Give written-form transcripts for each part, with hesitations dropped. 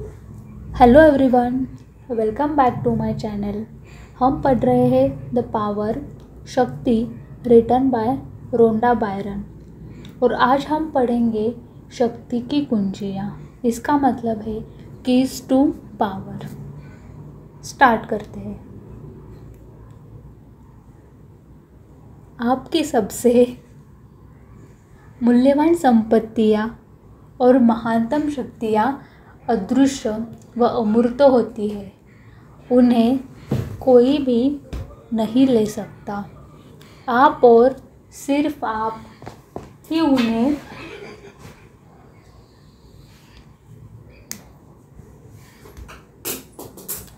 Hello everyone, welcome back to my channel. हम पढ़ रहे हैं द पावर शक्ति रिटन बाय रोंडा बायरन और आज हम पढ़ेंगे शक्ति की कुंजियाँ। इसका मतलब है कीज टू पावर। स्टार्ट करते हैं। आपकी सबसे मूल्यवान संपत्तियाँ और महानतम शक्तियाँ अदृश्य व अमूर्त होती है। उन्हें कोई भी नहीं ले सकता। आप और सिर्फ आप ही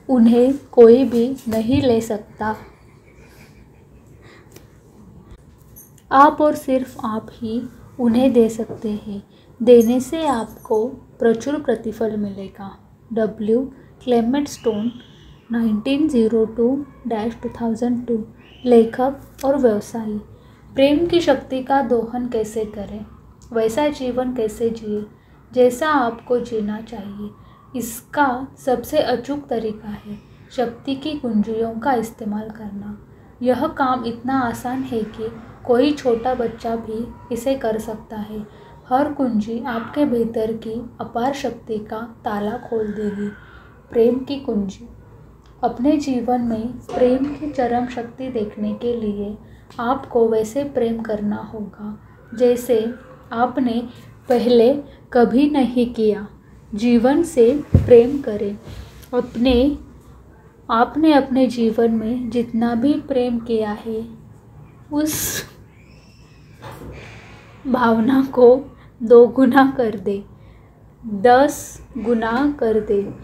उन्हें कोई भी नहीं ले सकता। आप और सिर्फ आप ही उन्हें दे सकते हैं। देने से आपको प्रचुर प्रतिफल मिलेगा। डब्ल्यू क्लेमेंट स्टोन 1902-2002 लेखक और व्यवसायी। प्रेम की शक्ति का दोहन कैसे करें, वैसा जीवन कैसे जिए जैसा आपको जीना चाहिए। इसका सबसे अचूक तरीका है शक्ति की कुंजियों का इस्तेमाल करना। यह काम इतना आसान है कि कोई छोटा बच्चा भी इसे कर सकता है। हर कुंजी आपके भीतर की अपार शक्ति का ताला खोल देगी। प्रेम की कुंजी। अपने जीवन में प्रेम की चरम शक्ति देखने के लिए आपको वैसे प्रेम करना होगा जैसे आपने पहले कभी नहीं किया। जीवन से प्रेम करें। आपने अपने जीवन में जितना भी प्रेम किया है उस भावना को 2 गुना कर दे, 10 गुना कर दे,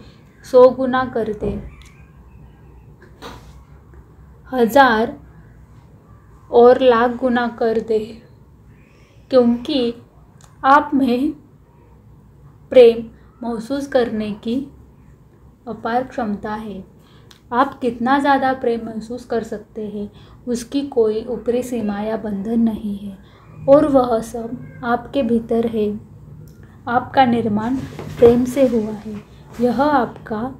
100 गुना कर दे, 1000 और लाख गुना कर दे, क्योंकि आप में प्रेम महसूस करने की अपार क्षमता है। आप कितना ज़्यादा प्रेम महसूस कर सकते हैं उसकी कोई ऊपरी सीमा या बंधन नहीं है और वह सब आपके भीतर है। आपका निर्माण प्रेम से हुआ है। यह आपका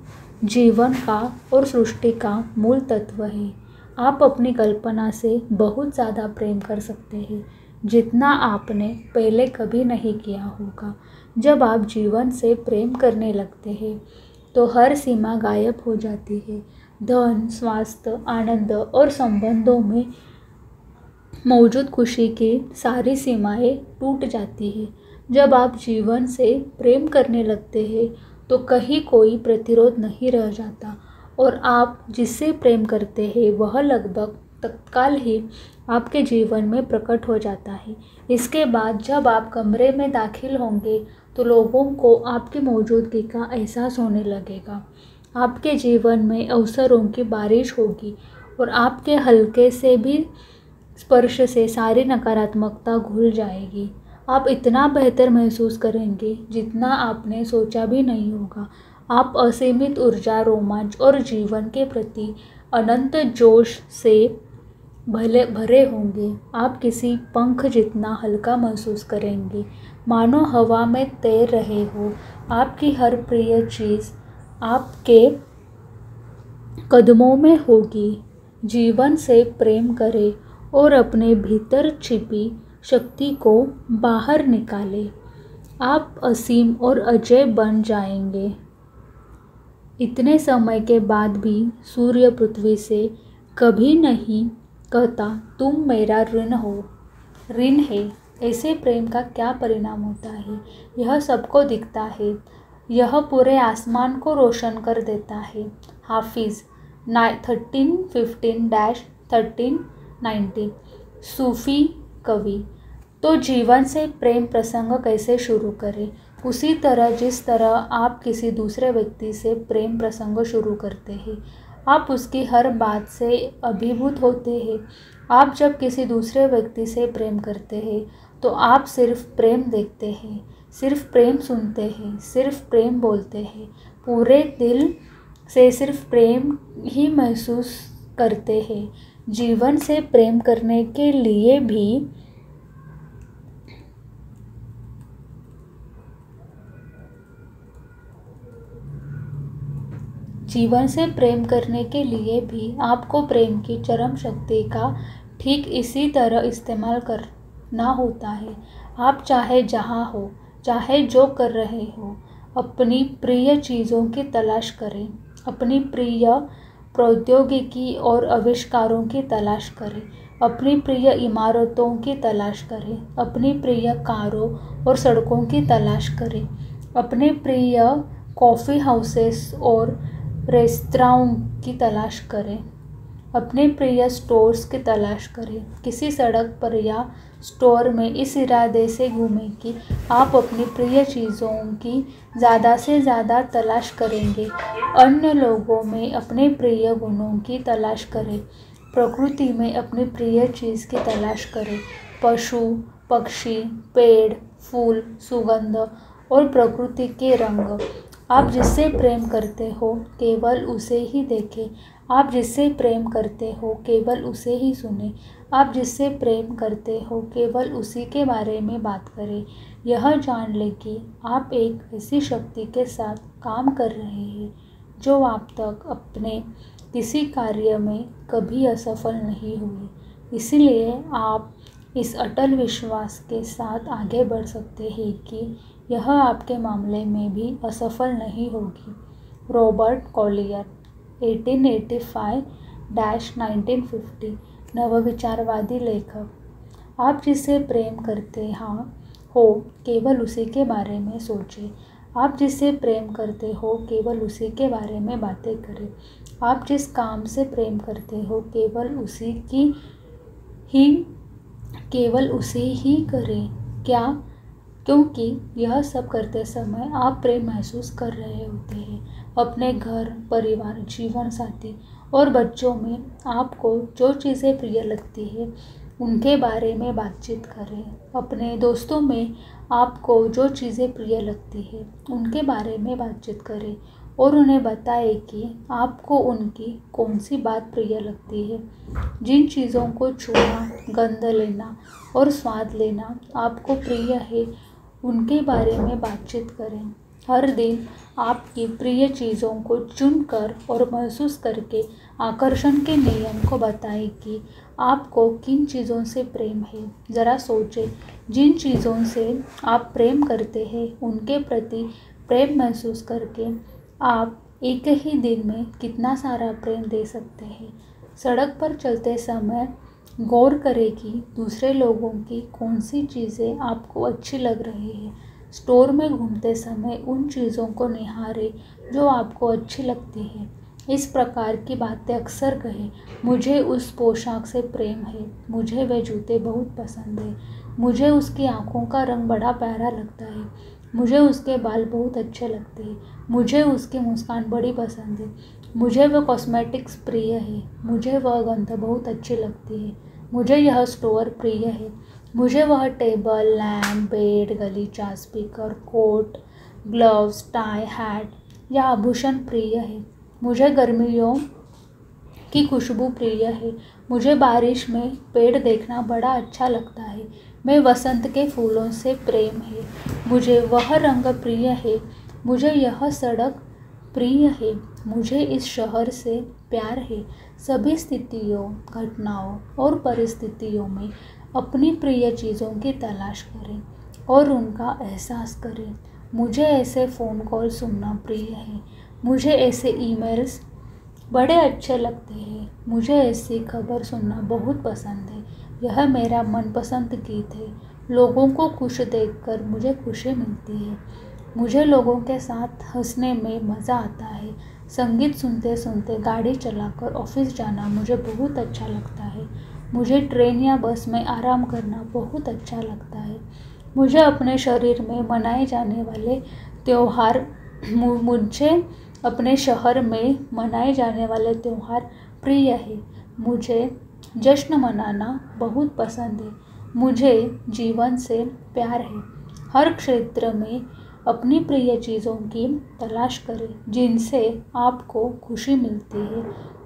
जीवन का और सृष्टि का मूल तत्व है। आप अपनी कल्पना से बहुत ज़्यादा प्रेम कर सकते हैं जितना आपने पहले कभी नहीं किया होगा। जब आप जीवन से प्रेम करने लगते हैं तो हर सीमा गायब हो जाती है। धन, स्वास्थ्य, आनंद और संबंधों में मौजूद खुशी की सारी सीमाएं टूट जाती हैं। जब आप जीवन से प्रेम करने लगते हैं तो कहीं कोई प्रतिरोध नहीं रह जाता और आप जिससे प्रेम करते हैं वह लगभग तत्काल ही आपके जीवन में प्रकट हो जाता है। इसके बाद जब आप कमरे में दाखिल होंगे तो लोगों को आपकी मौजूदगी का एहसास होने लगेगा। आपके जीवन में अवसरों की बारिश होगी और आपके हल्के से भी स्पर्श से सारी नकारात्मकता घुल जाएगी। आप इतना बेहतर महसूस करेंगे जितना आपने सोचा भी नहीं होगा। आप असीमित ऊर्जा, रोमांच और जीवन के प्रति अनंत जोश से भरे होंगे। आप किसी पंख जितना हल्का महसूस करेंगे, मानो हवा में तैर रहे हो। आपकी हर प्रिय चीज़ आपके कदमों में होगी। जीवन से प्रेम करें और अपने भीतर छिपी शक्ति को बाहर निकालें। आप असीम और अजय बन जाएंगे। इतने समय के बाद भी सूर्य पृथ्वी से कभी नहीं कहता तुम मेरा ऋण है। ऐसे प्रेम का क्या परिणाम होता है यह सबको दिखता है। यह पूरे आसमान को रोशन कर देता है। हाफिज 1315-1390 सूफी कवि। तो जीवन से प्रेम प्रसंग कैसे शुरू करें? उसी तरह जिस तरह आप किसी दूसरे व्यक्ति से प्रेम प्रसंग शुरू करते हैं। आप उसकी हर बात से अभिभूत होते हैं। आप जब किसी दूसरे व्यक्ति से प्रेम करते हैं तो आप सिर्फ प्रेम देखते हैं, सिर्फ प्रेम सुनते हैं, सिर्फ प्रेम बोलते हैं। पूरे दिल से सिर्फ प्रेम ही महसूस करते हैं। जीवन से प्रेम करने के लिए भी जीवन से प्रेम करने के लिए भी आपको प्रेम की चरम शक्ति का ठीक इसी तरह इस्तेमाल करना होता है। आप चाहे जहाँ हो, चाहे जो कर रहे हो, अपनी प्रिय चीज़ों की तलाश करें, अपनी प्रिय प्रौद्योगिकी और आविष्कारों की तलाश करें, अपनी प्रिय इमारतों की तलाश करें, अपनी प्रिय कारों और सड़कों की तलाश करें, अपने प्रिय कॉफ़ी हाउसेस और रेस्तरां की तलाश करें, अपने प्रिय स्टोर्स की तलाश करें। किसी सड़क पर या स्टोर में इस इरादे से घूमें कि आप अपनी प्रिय चीज़ों की ज़्यादा से ज़्यादा तलाश करेंगे। अन्य लोगों में अपने प्रिय गुणों की तलाश करें, प्रकृति में अपनी प्रिय चीज़ की तलाश करें, पशु, पक्षी, पेड़, फूल, सुगंध और प्रकृति के रंग। आप जिससे प्रेम करते हो केवल उसे ही देखें, आप जिससे प्रेम करते हो केवल उसे ही सुने, आप जिससे प्रेम करते हो केवल उसी के बारे में बात करें। यह जान लें कि आप एक ऐसी शक्ति के साथ काम कर रहे हैं जो आप तक अपने किसी कार्य में कभी असफल नहीं हुई। इसलिए आप इस अटल विश्वास के साथ आगे बढ़ सकते हैं कि यह आपके मामले में भी असफल नहीं होगी। रॉबर्ट कॉलियर 1885-1950 नवविचारवादी लेखक। आप जिससे प्रेम करते हो केवल उसी के बारे में सोचें, आप जिससे प्रेम करते हो केवल उसी के बारे में बातें करें, आप जिस काम से प्रेम करते हो केवल उसे ही करें। क्या? क्योंकि यह सब करते समय आप प्रेम महसूस कर रहे होते हैं। अपने घर, परिवार, जीवन साथी और बच्चों में आपको जो चीज़ें प्रिय लगती है उनके बारे में बातचीत करें। अपने दोस्तों में आपको जो चीज़ें प्रिय लगती है उनके बारे में बातचीत करें और उन्हें बताएं कि आपको उनकी कौन सी बात प्रिय लगती है। जिन चीज़ों को छूना, गंध लेना और स्वाद लेना आपको प्रिय है उनके बारे में बातचीत करें। हर दिन आपकी प्रिय चीज़ों को चुनकर और महसूस करके आकर्षण के नियम को बताएं कि आपको किन चीज़ों से प्रेम है। ज़रा सोचें, जिन चीज़ों से आप प्रेम करते हैं उनके प्रति प्रेम महसूस करके आप एक ही दिन में कितना सारा प्रेम दे सकते हैं। सड़क पर चलते समय गौर करें कि दूसरे लोगों की कौन सी चीज़ें आपको अच्छी लग रही है। स्टोर में घूमते समय उन चीज़ों को निहारें जो आपको अच्छी लगती है। इस प्रकार की बातें अक्सर कहें, मुझे उस पोशाक से प्रेम है, मुझे वे जूते बहुत पसंद है, मुझे उसकी आँखों का रंग बड़ा प्यारा लगता है, मुझे उसके बाल बहुत अच्छे लगते हैं, मुझे उसकी मुस्कान बड़ी पसंद है, मुझे वह कॉस्मेटिक्स प्रिय है, मुझे वह गंध बहुत अच्छी लगती है, मुझे यह स्टोर प्रिय है, मुझे वह टेबल, लैम्प, बेड, गलीचा, speaker, coat, gloves, tie, hat या आभूषण प्रिय है, मुझे गर्मियों की खुशबू प्रिय है, मुझे बारिश में पेड़ देखना बड़ा अच्छा लगता है, मैं वसंत के फूलों से प्रेम है, मुझे वह रंग प्रिय है, मुझे यह सड़क प्रिय है, मुझे इस शहर से प्यार है। सभी स्थितियों, घटनाओं और परिस्थितियों में अपनी प्रिय चीज़ों की तलाश करें और उनका एहसास करें। मुझे ऐसे फ़ोन कॉल सुनना प्रिय है, मुझे ऐसे ईमेल्स बड़े अच्छे लगते हैं, मुझे ऐसी खबर सुनना बहुत पसंद है, यह मेरा मनपसंद गीत है, लोगों को खुश देखकर मुझे खुशी मिलती है, मुझे लोगों के साथ हंसने में मज़ा आता है, संगीत सुनते सुनते गाड़ी चलाकर ऑफिस जाना मुझे बहुत अच्छा लगता है, मुझे ट्रेन या बस में आराम करना बहुत अच्छा लगता है, मुझे अपने शरीर में मनाए जाने वाले त्यौहार मुझे अपने शहर में मनाए जाने वाले त्यौहार प्रिय है, मुझे जश्न मनाना बहुत पसंद है, मुझे जीवन से प्यार है। हर क्षेत्र में अपनी प्रिय चीज़ों की तलाश करें जिनसे आपको खुशी मिलती है,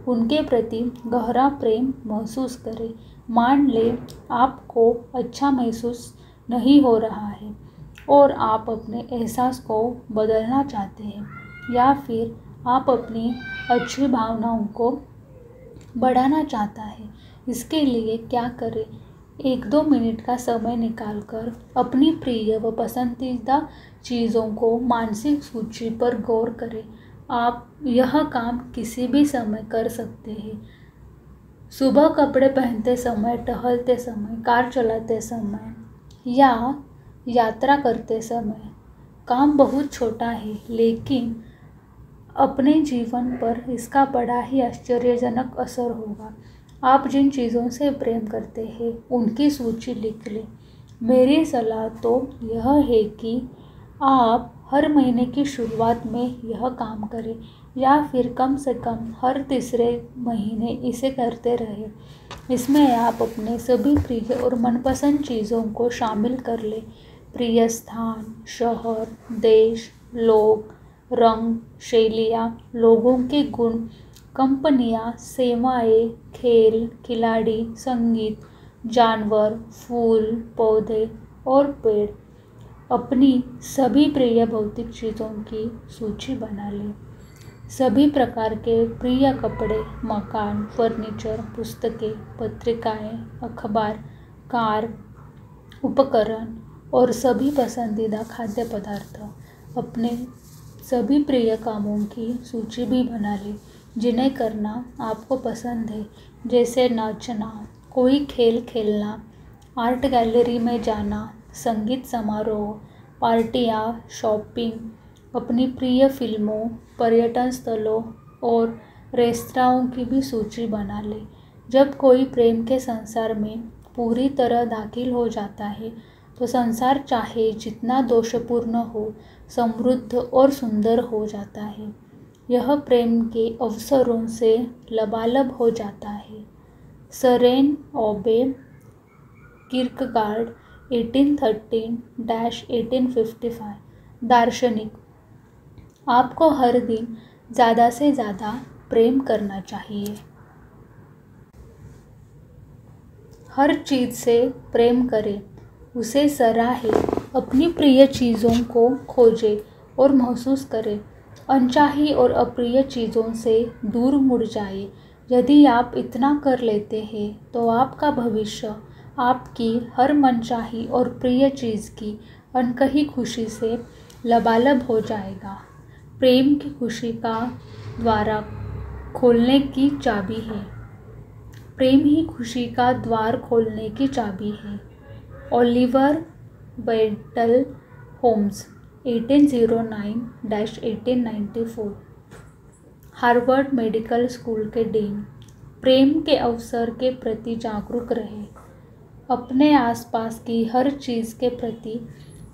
उनके प्रति गहरा प्रेम महसूस करें। मान लें आपको अच्छा महसूस नहीं हो रहा है और आप अपने एहसास को बदलना चाहते हैं, या फिर आप अपनी अच्छी भावनाओं को बढ़ाना चाहता है। इसके लिए क्या करें? 1-2 मिनट का समय निकालकर अपनी प्रिय व पसंदीदा चीज़ों को मानसिक सूची पर गौर करें। आप यह काम किसी भी समय कर सकते हैं। सुबह कपड़े पहनते समय, टहलते समय, कार चलाते समय या यात्रा करते समय। काम बहुत छोटा है, लेकिन अपने जीवन पर इसका बड़ा ही आश्चर्यजनक असर होगा। आप जिन चीज़ों से प्रेम करते हैं उनकी सूची लिख लें। मेरी सलाह तो यह है कि आप हर महीने की शुरुआत में यह काम करें या फिर कम से कम हर तीसरे महीने इसे करते रहें। इसमें आप अपने सभी प्रिय और मनपसंद चीज़ों को शामिल कर लें। प्रिय स्थान, शहर, देश, लोग, रंग, शैलियाँ, लोगों के गुण, कंपनियाँ, सेवाएं, खेल, खिलाड़ी, संगीत, जानवर, फूल, पौधे और पेड़। अपनी सभी प्रिय भौतिक चीज़ों की सूची बना लें। सभी प्रकार के प्रिय कपड़े, मकान, फर्नीचर, पुस्तकें, पत्रिकाएं, अखबार, कार, उपकरण और सभी पसंदीदा खाद्य पदार्थ। अपने सभी प्रिय कामों की सूची भी बना लें जिन्हें करना आपको पसंद है, जैसे नाचना, कोई खेल खेलना, आर्ट गैलरी में जाना, संगीत समारोह, पार्टियाँ, शॉपिंग, अपनी प्रिय फिल्मों, पर्यटन स्थलों और रेस्तराओं की भी सूची बना लें। जब कोई प्रेम के संसार में पूरी तरह दाखिल हो जाता है तो संसार चाहे जितना दोषपूर्ण हो, समृद्ध और सुंदर हो जाता है। यह प्रेम के अवसरों से लबालब हो जाता है। सरेन ओबे किर्कगार्ड 1813-1855 दार्शनिक। आपको हर दिन ज़्यादा से ज़्यादा प्रेम करना चाहिए। हर चीज़ से प्रेम करें, उसे सराहें, अपनी प्रिय चीज़ों को खोजें और महसूस करें। अनचाही और अप्रिय चीज़ों से दूर मुड़ जाएं। यदि आप इतना कर लेते हैं तो आपका भविष्य आपकी हर मनचाही और प्रिय चीज़ की अनकही खुशी से लबालब हो जाएगा। प्रेम की खुशी का द्वार खोलने की चाबी है। प्रेम ही खुशी का द्वार खोलने की चाबी है। Oliver Wendell Holmes 1809-1894 Harvard medical school के डीन। प्रेम के अवसर के प्रति जागरूक रहें। अपने आसपास की हर चीज़ के प्रति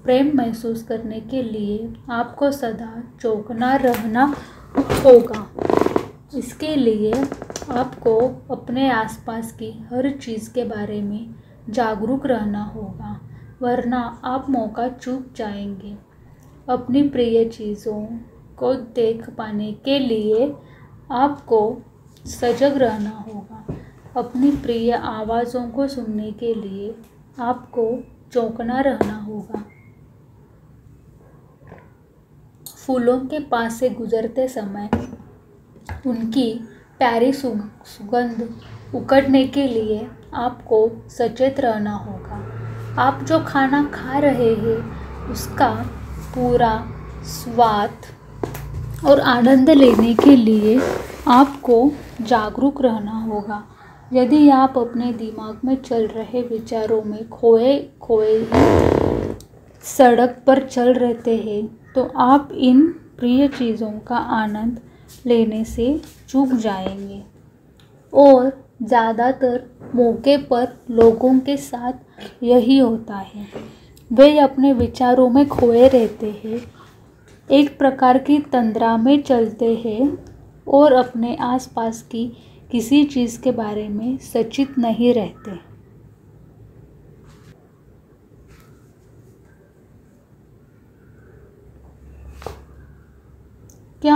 प्रेम महसूस करने के लिए आपको सदा चौकन्ना रहना होगा। इसके लिए आपको अपने आसपास की हर चीज़ के बारे में जागरूक रहना होगा, वरना आप मौका चूक जाएंगे। अपनी प्रिय चीज़ों को देख पाने के लिए आपको सजग रहना होगा। अपनी प्रिय आवाज़ों को सुनने के लिए आपको चौकन्ना रहना होगा। फूलों के पास से गुजरते समय उनकी प्यारी सुगंध उकड़ने के लिए आपको सचेत रहना होगा। आप जो खाना खा रहे हैं उसका पूरा स्वाद और आनंद लेने के लिए आपको जागरूक रहना होगा। यदि आप अपने दिमाग में चल रहे विचारों में खोए सड़क पर चल रहते हैं तो आप इन प्रिय चीज़ों का आनंद लेने से चूक जाएंगे। और ज़्यादातर मौके पर लोगों के साथ यही होता है। वे अपने विचारों में खोए रहते हैं, एक प्रकार की तंद्रा में चलते हैं और अपने आसपास की किसी चीज़ के बारे में सचेत नहीं रहते। क्या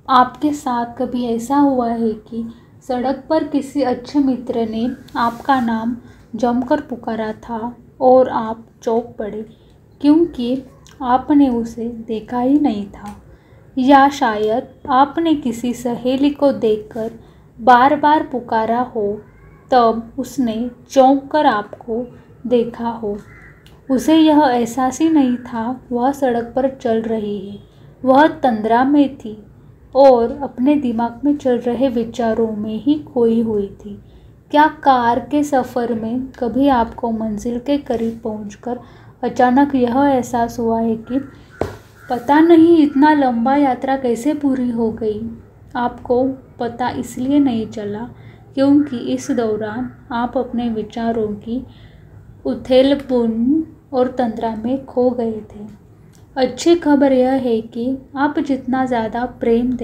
आपके साथ कभी ऐसा हुआ है कि सड़क पर किसी अच्छे मित्र ने आपका नाम जमकर पुकारा था और आप चौंक पड़े क्योंकि आपने उसे देखा ही नहीं था? या शायद आपने किसी सहेली को देखकर बार बार पुकारा हो, तब उसने चौंक कर आपको देखा हो। उसे यह एहसास ही नहीं था वह सड़क पर चल रही है, वह तंद्रा में थी और अपने दिमाग में चल रहे विचारों में ही खोई हुई थी। क्या कार के सफ़र में कभी आपको मंजिल के करीब पहुंचकर अचानक यह एहसास हुआ है कि पता नहीं इतना लंबा यात्रा कैसे पूरी हो गई? आपको पता इसलिए नहीं चला क्योंकि इस दौरान आप अपने विचारों की उथेलपुन और तंद्रा में खो गए थे। अच्छी खबर यह है कि आप जितना ज़्यादा प्रेम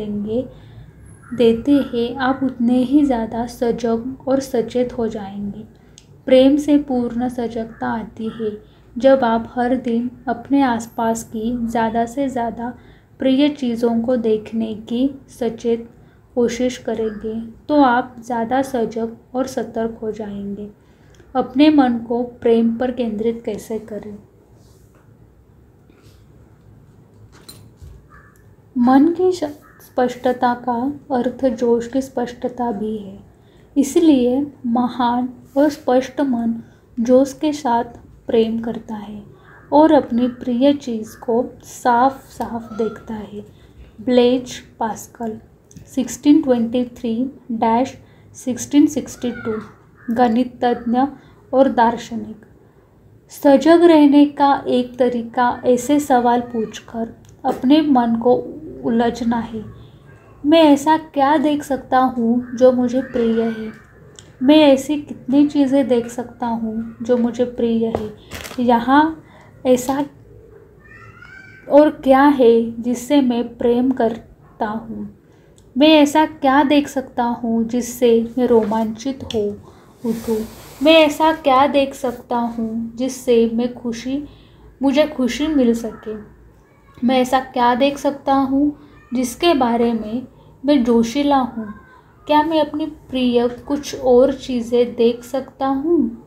देते हैं, आप उतने ही ज़्यादा सजग और सचेत हो जाएंगे। प्रेम से पूर्ण सजगता आती है जब आप हर दिन अपने आसपास की ज़्यादा से ज़्यादा प्रिय चीज़ों को देखने की सचेत कोशिश करेंगे, तो आप ज़्यादा सजग और सतर्क हो जाएंगे। अपने मन को प्रेम पर केंद्रित कैसे करें? मन की स्पष्टता का अर्थ जोश की स्पष्टता भी है। इसलिए महान और स्पष्ट मन जोश के साथ प्रेम करता है और अपनी प्रिय चीज़ को साफ साफ देखता है। ब्लेज पास्कल 1623-1662 गणितज्ञ और दार्शनिक। सजग रहने का एक तरीका ऐसे सवाल पूछकर अपने मन को उलझना है। मैं ऐसा क्या देख सकता हूँ जो मुझे प्रिय है? मैं ऐसी कितनी चीज़ें देख सकता हूँ जो मुझे प्रिय है? यहाँ ऐसा और क्या है जिससे मैं प्रेम करता हूँ? मैं ऐसा क्या देख सकता हूँ जिससे मैं रोमांचित हो उठूँ? मैं ऐसा क्या देख सकता हूँ जिससे मुझे खुशी मिल सके? मैं ऐसा क्या देख सकता हूँ जिसके बारे में मैं जोशीला हूँ? क्या मैं अपनी प्रिय कुछ और चीज़ें देख सकता हूँ?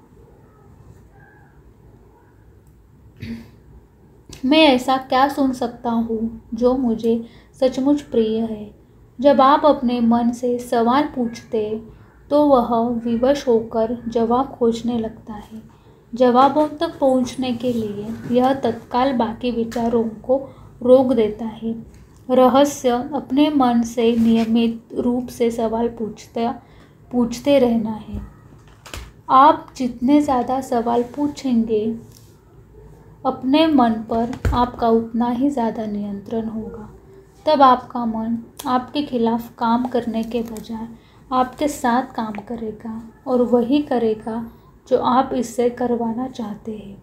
मैं ऐसा क्या सुन सकता हूँ जो मुझे सचमुच प्रिय है? जब आप अपने मन से सवाल पूछते तो वह विवश होकर जवाब खोजने लगता है। जवाबों तक पहुँचने के लिए यह तत्काल बाकी विचारों को रोक देता है। रहस्य अपने मन से नियमित रूप से सवाल पूछते रहना है। आप जितने ज़्यादा सवाल पूछेंगे अपने मन पर, आपका उतना ही ज़्यादा नियंत्रण होगा। तब आपका मन आपके खिलाफ काम करने के बजाय आपके साथ काम करेगा और वही करेगा जो आप इससे करवाना चाहते हैं।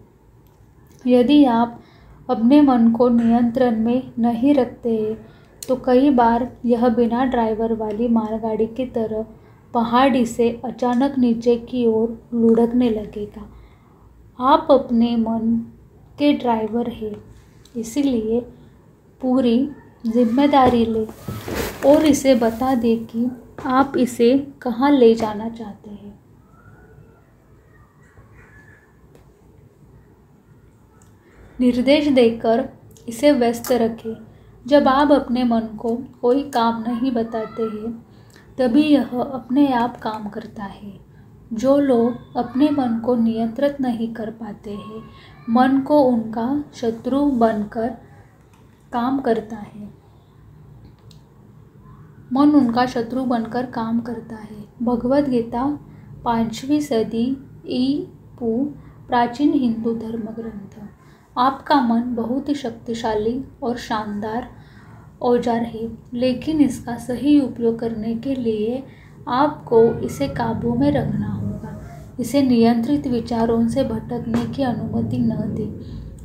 यदि आप अपने मन को नियंत्रण में नहीं रखते तो कई बार यह बिना ड्राइवर वाली मालगाड़ी की तरह पहाड़ी से अचानक नीचे की ओर लुढ़कने लगेगा। आप अपने मन के ड्राइवर हैं, इसलिए पूरी जिम्मेदारी लें और इसे बता दें कि आप इसे कहाँ ले जाना चाहते हैं। निर्देश देकर इसे व्यस्त रखें। जब आप अपने मन को कोई काम नहीं बताते हैं, तभी यह अपने आप काम करता है। जो लोग अपने मन को नियंत्रित नहीं कर पाते हैं, मन को उनका शत्रु बनकर काम करता है। मन उनका शत्रु बनकर काम करता है। भगवद गीता 5वीं सदी ई.पू. प्राचीन हिंदू धर्म ग्रंथ। आपका मन बहुत ही शक्तिशाली और शानदार औजार है, लेकिन इसका सही उपयोग करने के लिए आपको इसे काबू में रखना होगा। इसे नियंत्रित विचारों से भटकने की अनुमति न दें।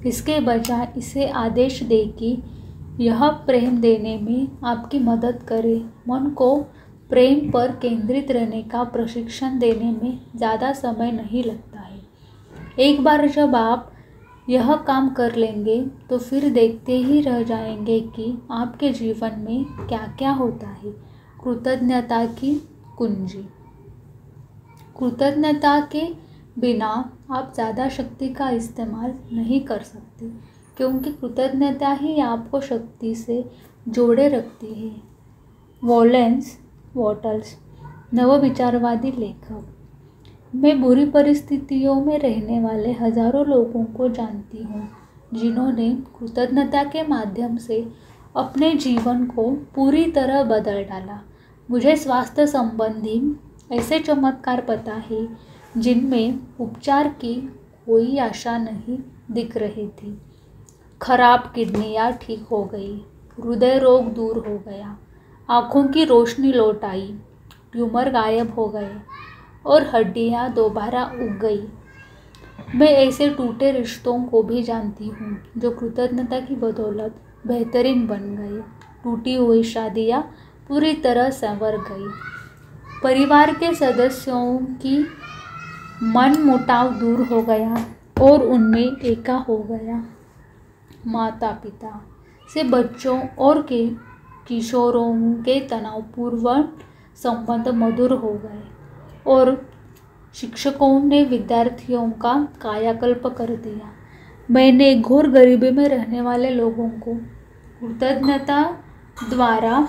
इसके बजाय इसे आदेश दें कि यह प्रेम देने में आपकी मदद करे। मन को प्रेम पर केंद्रित रहने का प्रशिक्षण देने में ज़्यादा समय नहीं लगता है। एक बार जब आप यह काम कर लेंगे तो फिर देखते ही रह जाएंगे कि आपके जीवन में क्या क्या होता है। कृतज्ञता की कुंजी। कृतज्ञता के बिना आप ज़्यादा शक्ति का इस्तेमाल नहीं कर सकते, क्योंकि कृतज्ञता ही आपको शक्ति से जोड़े रखती है। वॉलेंस वॉटल्स, नवविचारवादी लेखक। मैं बुरी परिस्थितियों में रहने वाले हजारों लोगों को जानती हूँ जिन्होंने कृतज्ञता के माध्यम से अपने जीवन को पूरी तरह बदल डाला। मुझे स्वास्थ्य संबंधी ऐसे चमत्कार पता है जिनमें उपचार की कोई आशा नहीं दिख रही थी। खराब किडनियाँ ठीक हो गई, हृदय रोग दूर हो गया, आँखों की रोशनी लौट आई, ट्यूमर गायब हो गए और हड्डियाँ दोबारा उग गई। मैं ऐसे टूटे रिश्तों को भी जानती हूँ जो कृतज्ञता की बदौलत बेहतरीन बन गए। टूटी हुई शादियाँ पूरी तरह संवर गई। परिवार के सदस्यों की मन मुटाव दूर हो गया और उनमें एका हो गया। माता पिता से बच्चों और के किशोरों के तनावपूर्ण संबंध मधुर हो गए और शिक्षकों ने विद्यार्थियों का कायाकल्प कर दिया। मैंने घोर गरीबी में रहने वाले लोगों को कृतज्ञता द्वारा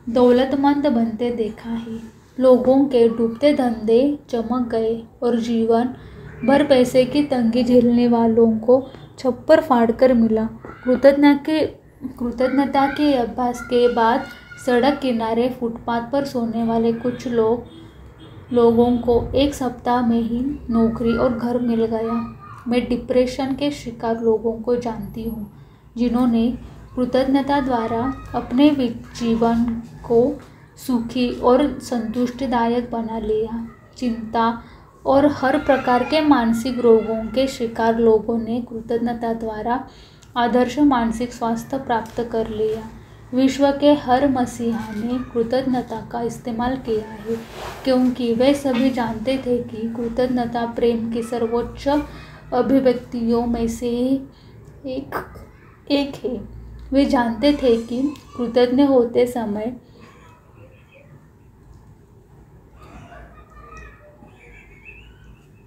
दौलतमंद बनते देखा है। लोगों के डूबते धंधे चमक गए और जीवन भर पैसे की तंगी झेलने वालों को छप्पर फाड़कर मिला। कृतज्ञता के अभ्यास के बाद सड़क किनारे फुटपाथ पर सोने वाले कुछ लोगों को एक सप्ताह में ही नौकरी और घर मिल गया। मैं डिप्रेशन के शिकार लोगों को जानती हूँ जिन्होंने कृतज्ञता द्वारा अपने जीवन को सुखी और संतुष्टिदायक बना लिया। चिंता और हर प्रकार के मानसिक रोगों के शिकार लोगों ने कृतज्ञता द्वारा आदर्श मानसिक स्वास्थ्य प्राप्त कर लिया। विश्व के हर मसीहा ने कृतज्ञता का इस्तेमाल किया है क्योंकि वे सभी जानते थे कि कृतज्ञता प्रेम की सर्वोच्च अभिव्यक्तियों में से एक है। वे जानते थे कि कृतज्ञ होते समय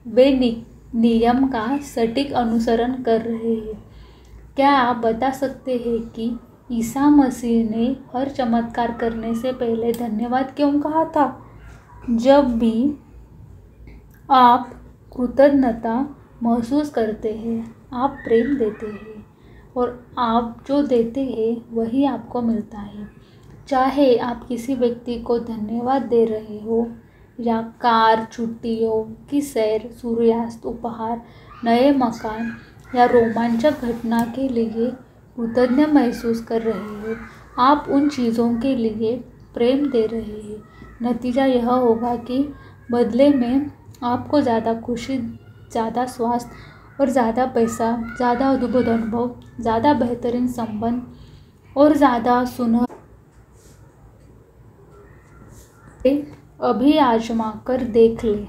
वे नियम का सटीक अनुसरण कर रहे हैं। क्या आप बता सकते हैं कि ईसा मसीह ने हर चमत्कार करने से पहले धन्यवाद क्यों कहा था? जब भी आप कृतज्ञता महसूस करते हैं, आप प्रेम देते हैं और आप जो देते हैं वही आपको मिलता है। चाहे आप किसी व्यक्ति को धन्यवाद दे रहे हो या कार, छुट्टियों की सैर, सूर्यास्त, उपहार, नए मकान या रोमांचक घटना के लिए कृतज्ञ महसूस कर रहे हो, आप उन चीज़ों के लिए प्रेम दे रहे हैं। नतीजा यह होगा कि बदले में आपको ज़्यादा खुशी, ज़्यादा स्वास्थ्य और ज़्यादा पैसा, ज़्यादा अद्भुत अनुभव, ज़्यादा बेहतरीन संबंध और ज़्यादा सुनहरे अभी आजमा कर देख ले।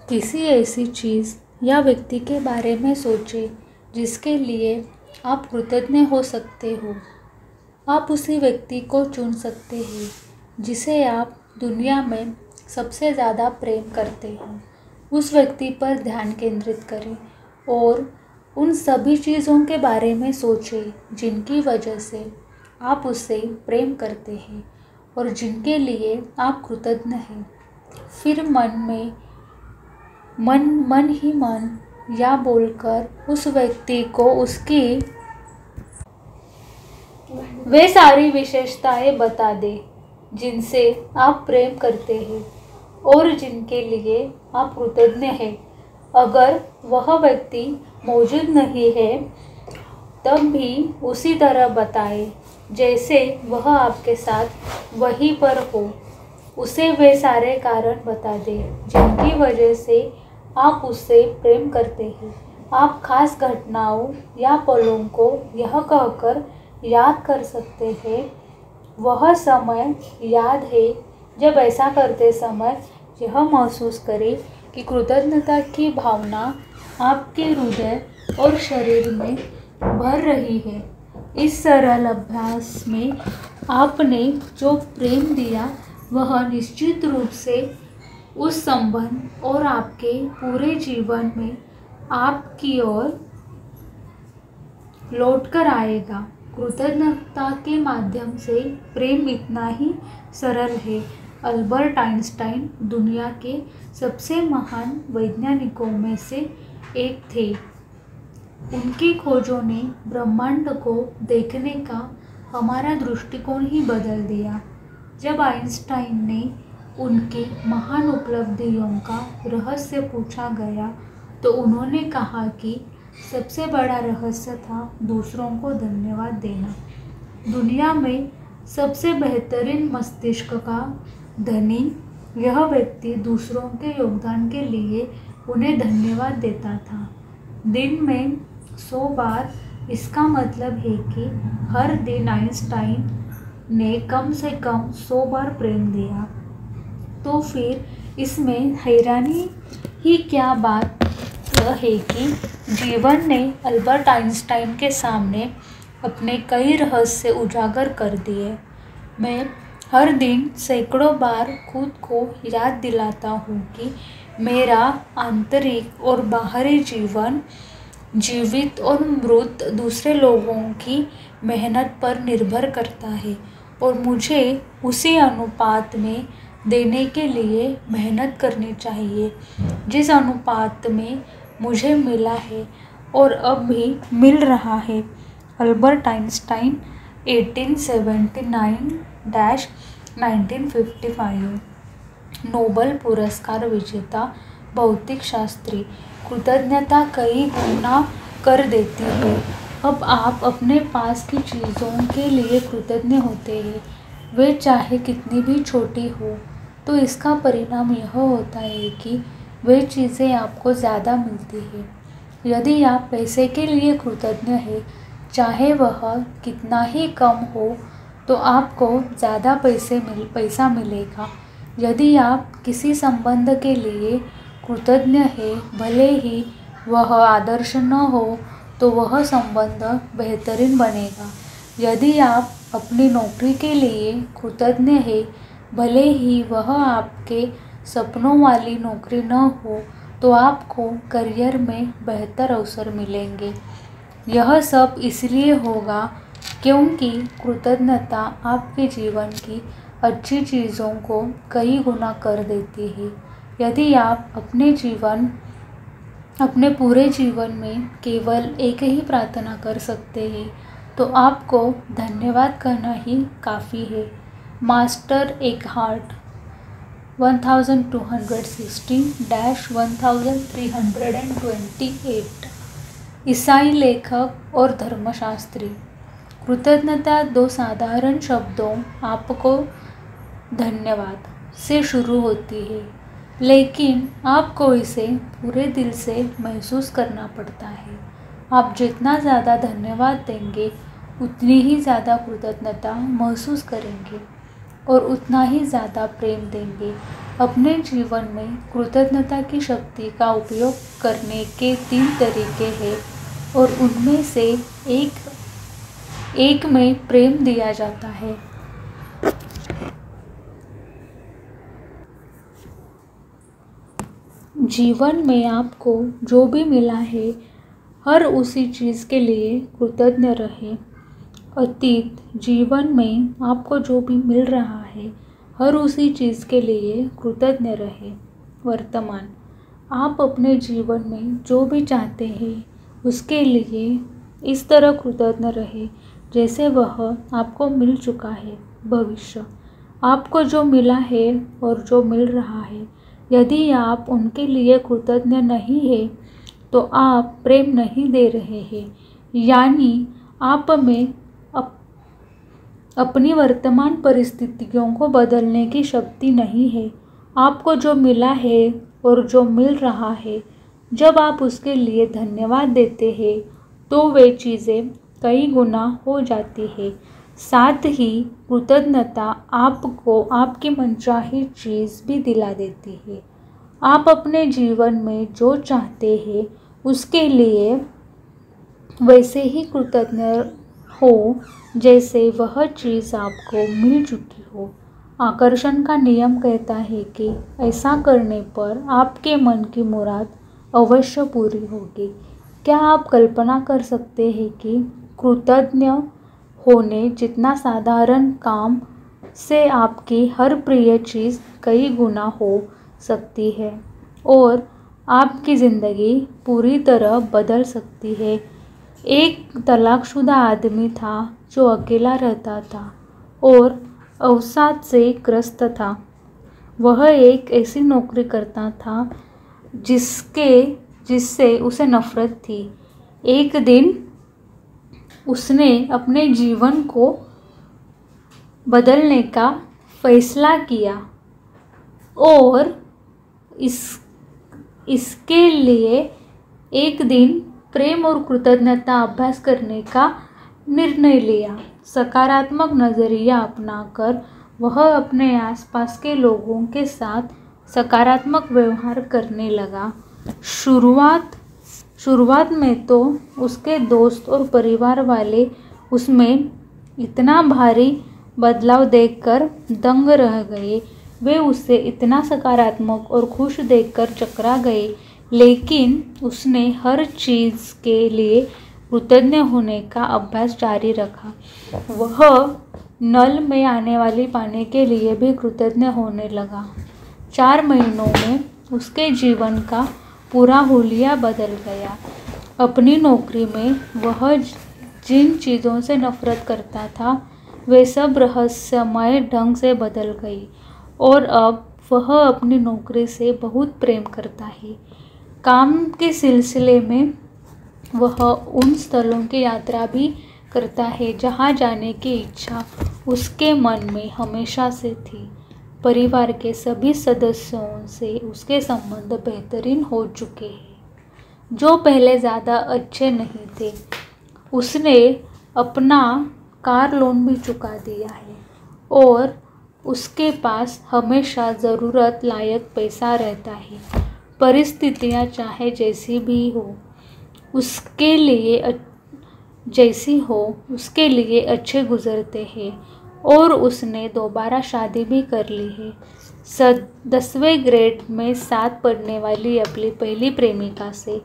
किसी ऐसी चीज़ या व्यक्ति के बारे में सोचें जिसके लिए आप कृतज्ञ हो सकते हो। आप उसी व्यक्ति को चुन सकते हैं जिसे आप दुनिया में सबसे ज़्यादा प्रेम करते हैं। उस व्यक्ति पर ध्यान केंद्रित करें और उन सभी चीज़ों के बारे में सोचें जिनकी वजह से आप उससे प्रेम करते हैं और जिनके लिए आप कृतज्ञ हैं। फिर मन ही मन या बोलकर उस व्यक्ति को उसकी वे सारी विशेषताएं बता दें जिनसे आप प्रेम करते हैं और जिनके लिए आप कृतज्ञ हैं। अगर वह व्यक्ति मौजूद नहीं है तब भी उसी तरह बताएं जैसे वह आपके साथ वहीं पर हो। उसे वे सारे कारण बता दें जिनकी वजह से आप उससे प्रेम करते हैं। आप खास घटनाओं या पलों को यह कहकर याद कर सकते हैं, वह समय याद है जब ऐसा करते समय यह महसूस करें कि कृतज्ञता की भावना आपके हृदय और शरीर में भर रही है। इस सरल अभ्यास में आपने जो प्रेम दिया वह निश्चित रूप से उस संबंध और आपके पूरे जीवन में आपकी ओर लौट कर आएगा। कृतज्ञता के माध्यम से प्रेम इतना ही सरल है। अल्बर्ट आइंस्टाइन दुनिया के सबसे महान वैज्ञानिकों में से एक थे। उनकी खोजों ने ब्रह्मांड को देखने का हमारा दृष्टिकोण ही बदल दिया। जब आइंस्टाइन ने उनकी महान उपलब्धियों का रहस्य पूछा गया तो उन्होंने कहा कि सबसे बड़ा रहस्य था दूसरों को धन्यवाद देना। दुनिया में सबसे बेहतरीन मस्तिष्क का धनी यह व्यक्ति दूसरों के योगदान के लिए उन्हें धन्यवाद देता था। दिन में 100 बार, इसका मतलब है कि हर दिन आइंस्टाइन ने कम से कम 100 बार प्रेम दिया। तो फिर इसमें हैरानी ही क्या बात है कि जीवन ने अल्बर्ट आइंस्टाइन के सामने अपने कई रहस्य उजागर कर दिए। मैं हर दिन सैकड़ों बार खुद को याद दिलाता हूँ कि मेरा आंतरिक और बाहरी जीवन, जीवित और मृत, दूसरे लोगों की मेहनत पर निर्भर करता है और मुझे उसी अनुपात में देने के लिए मेहनत करनी चाहिए जिस अनुपात में मुझे मिला है और अब भी मिल रहा है। अल्बर्ट आइंस्टाइन 1879-1955 नोबेल पुरस्कार विजेता भौतिक शास्त्री। कृतज्ञता कई गुना कर देती है। अब आप अपने पास की चीज़ों के लिए कृतज्ञ होते हैं, वे चाहे कितनी भी छोटी हो, तो इसका परिणाम यह होता है कि वे चीज़ें आपको ज़्यादा मिलती है। यदि आप पैसे के लिए कृतज्ञ हैं, चाहे वह कितना ही कम हो, तो आपको ज़्यादा पैसा मिलेगा। यदि आप किसी संबंध के लिए कृतज्ञ हैं, भले ही वह आदर्श न हो, तो वह संबंध बेहतरीन बनेगा। यदि आप अपनी नौकरी के लिए कृतज्ञ हैं, भले ही वह आपके सपनों वाली नौकरी न हो, तो आपको करियर में बेहतर अवसर मिलेंगे। यह सब इसलिए होगा क्योंकि कृतज्ञता आपके जीवन की अच्छी चीज़ों को कई गुना कर देती है। यदि आप अपने पूरे जीवन में केवल एक ही प्रार्थना कर सकते हैं, तो आपको धन्यवाद करना ही काफ़ी है। मास्टर एकहार्ट 1260-1328 ईसाई लेखक और धर्मशास्त्री। कृतज्ञता 2 साधारण शब्दों आपको धन्यवाद से शुरू होती है, लेकिन आपको इसे पूरे दिल से महसूस करना पड़ता है। आप जितना ज़्यादा धन्यवाद देंगे, उतनी ही ज़्यादा कृतज्ञता महसूस करेंगे और उतना ही ज़्यादा प्रेम देंगे। अपने जीवन में कृतज्ञता की शक्ति का उपयोग करने के 3 तरीके हैं और उनमें से एक में प्रेम दिया जाता है। जीवन में आपको जो भी मिला है, हर उसी चीज़ के लिए कृतज्ञ रहें। अतीत जीवन में आपको जो भी मिल रहा है, हर उसी चीज़ के लिए कृतज्ञ रहें। वर्तमान आप अपने जीवन में जो भी चाहते हैं, उसके लिए इस तरह कृतज्ञ रहें जैसे वह आपको मिल चुका है। भविष्य आपको जो मिला है और जो मिल रहा है, यदि आप उनके लिए कृतज्ञ नहीं हैं, तो आप प्रेम नहीं दे रहे हैं, यानी आप में अपनी वर्तमान परिस्थितियों को बदलने की शक्ति नहीं है। आपको जो मिला है और जो मिल रहा है, जब आप उसके लिए धन्यवाद देते हैं, तो वे चीज़ें कई गुना हो जाती है। साथ ही कृतज्ञता आपको आपकी मनचाही चीज़ भी दिला देती है। आप अपने जीवन में जो चाहते हैं, उसके लिए वैसे ही कृतज्ञ हो जैसे वह चीज़ आपको मिल चुकी हो। आकर्षण का नियम कहता है कि ऐसा करने पर आपके मन की मुराद अवश्य पूरी होगी। क्या आप कल्पना कर सकते हैं कि कृतज्ञ होने जितना साधारण काम से आपकी हर प्रिय चीज़ कई गुना हो सकती है और आपकी ज़िंदगी पूरी तरह बदल सकती है। एक तलाकशुदा आदमी था जो अकेला रहता था और अवसाद से ग्रस्त था। वह एक ऐसी नौकरी करता था जिससे उसे नफरत थी। एक दिन उसने अपने जीवन को बदलने का फैसला किया और इसके लिए एक दिन प्रेम और कृतज्ञता अभ्यास करने का निर्णय लिया। सकारात्मक नज़रिया अपनाकर वह अपने आसपास के लोगों के साथ सकारात्मक व्यवहार करने लगा। शुरुआत में तो उसके दोस्त और परिवार वाले उसमें इतना भारी बदलाव देखकर दंग रह गए। वे उसे इतना सकारात्मक और खुश देखकर चकरा गए, लेकिन उसने हर चीज़ के लिए कृतज्ञ होने का अभ्यास जारी रखा। वह नल में आने वाले पानी के लिए भी कृतज्ञ होने लगा। 4 महीनों में उसके जीवन का पूरा हुलिया बदल गया। अपनी नौकरी में वह जिन चीज़ों से नफरत करता था वे सब रहस्यमय ढंग से बदल गई और अब वह अपनी नौकरी से बहुत प्रेम करता है। काम के सिलसिले में वह उन स्थलों की यात्रा भी करता है जहाँ जाने की इच्छा उसके मन में हमेशा से थी। परिवार के सभी सदस्यों से उसके संबंध बेहतरीन हो चुके हैं, जो पहले ज़्यादा अच्छे नहीं थे। उसने अपना कार लोन भी चुका दिया है और उसके पास हमेशा ज़रूरत लायक पैसा रहता है। परिस्थितियाँ चाहे जैसी भी हो उसके लिए अच्छे गुजरते हैं और उसने दोबारा शादी भी कर ली है। 10वें ग्रेड में साथ पढ़ने वाली अपनी पहली प्रेमिका से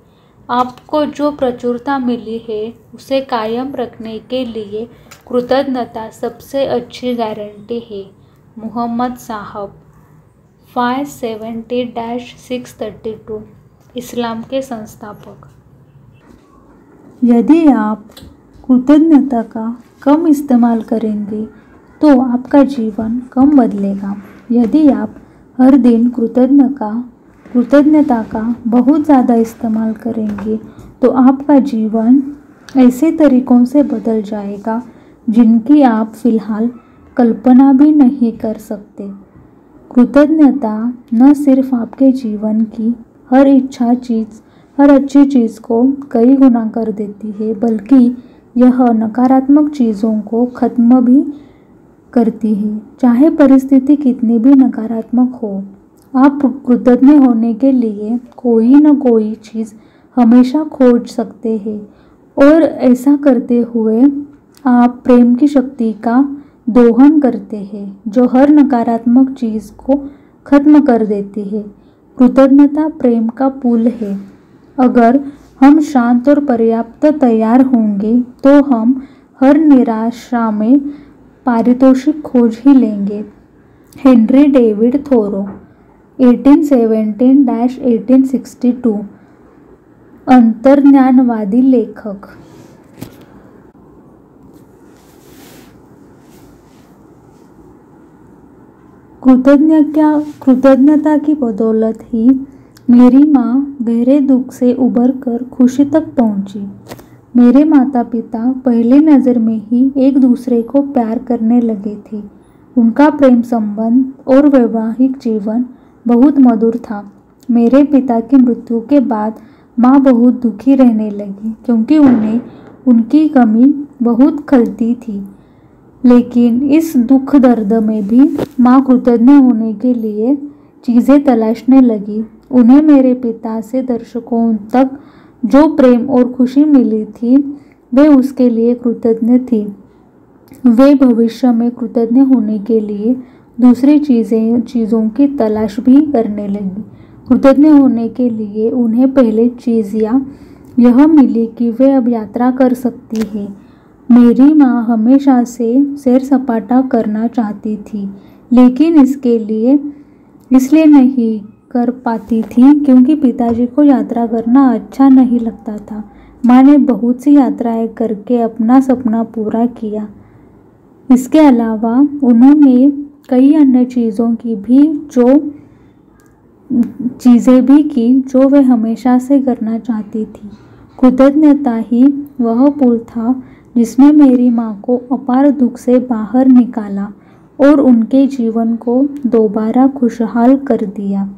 आपको जो प्रचुरता मिली है उसे कायम रखने के लिए कृतज्ञता सबसे अच्छी गारंटी है। मोहम्मद साहब 570-632 इस्लाम के संस्थापक। यदि आप कृतज्ञता का कम इस्तेमाल करेंगे तो आपका जीवन कम बदलेगा। यदि आप हर दिन कृतज्ञता का बहुत ज़्यादा इस्तेमाल करेंगे तो आपका जीवन ऐसे तरीक़ों से बदल जाएगा जिनकी आप फ़िलहाल कल्पना भी नहीं कर सकते। कृतज्ञता न सिर्फ आपके जीवन की हर अच्छी चीज़ को कई गुना कर देती है, बल्कि यह नकारात्मक चीज़ों को ख़त्म भी करती है। चाहे परिस्थिति कितनी भी नकारात्मक हो, आप कृतज्ञ होने के लिए कोई न कोई चीज़ हमेशा खोज सकते हैं और ऐसा करते हुए आप प्रेम की शक्ति का दोहन करते हैं जो हर नकारात्मक चीज़ को ख़त्म कर देती है। कृतज्ञता प्रेम का पुल है। अगर हम शांत और पर्याप्त तैयार होंगे तो हम हर निराशा में पारितोषिक खोज ही लेंगे। हेनरी डेविड थोरो 1817-1862 अंतर्ज्ञानवादी लेखक। कृतज्ञता की बदौलत ही मेरी माँ गहरे दुख से उबर कर खुशी तक पहुँची। मेरे माता पिता पहली नज़र में ही एक दूसरे को प्यार करने लगे थे। उनका प्रेम संबंध और वैवाहिक जीवन बहुत मधुर था। मेरे पिता की मृत्यु के बाद माँ बहुत दुखी रहने लगी क्योंकि उन्हें उनकी कमी बहुत खलती थी। लेकिन इस दुख दर्द में भी माँ कृतज्ञ होने के लिए चीज़ें तलाशने लगी। उन्हें मेरे पिता से दशकों तक जो प्रेम और खुशी मिली थी वे उसके लिए कृतज्ञ थी। वे भविष्य में कृतज्ञ होने के लिए दूसरी चीज़ों की तलाश भी करने लगी। कृतज्ञ होने के लिए उन्हें पहले चीज़ या यह मिली कि वे अब यात्रा कर सकती है। मेरी माँ हमेशा से सैर सपाटा करना चाहती थी, लेकिन इसलिए नहीं कर पाती थी क्योंकि पिताजी को यात्रा करना अच्छा नहीं लगता था। माँ ने बहुत सी यात्राएं करके अपना सपना पूरा किया। इसके अलावा उन्होंने कई अन्य चीज़ें भी की जो वे हमेशा से करना चाहती थी। कृतज्ञता ही वह पुल था जिसने मेरी माँ को अपार दुख से बाहर निकाला और उनके जीवन को दोबारा खुशहाल कर दिया।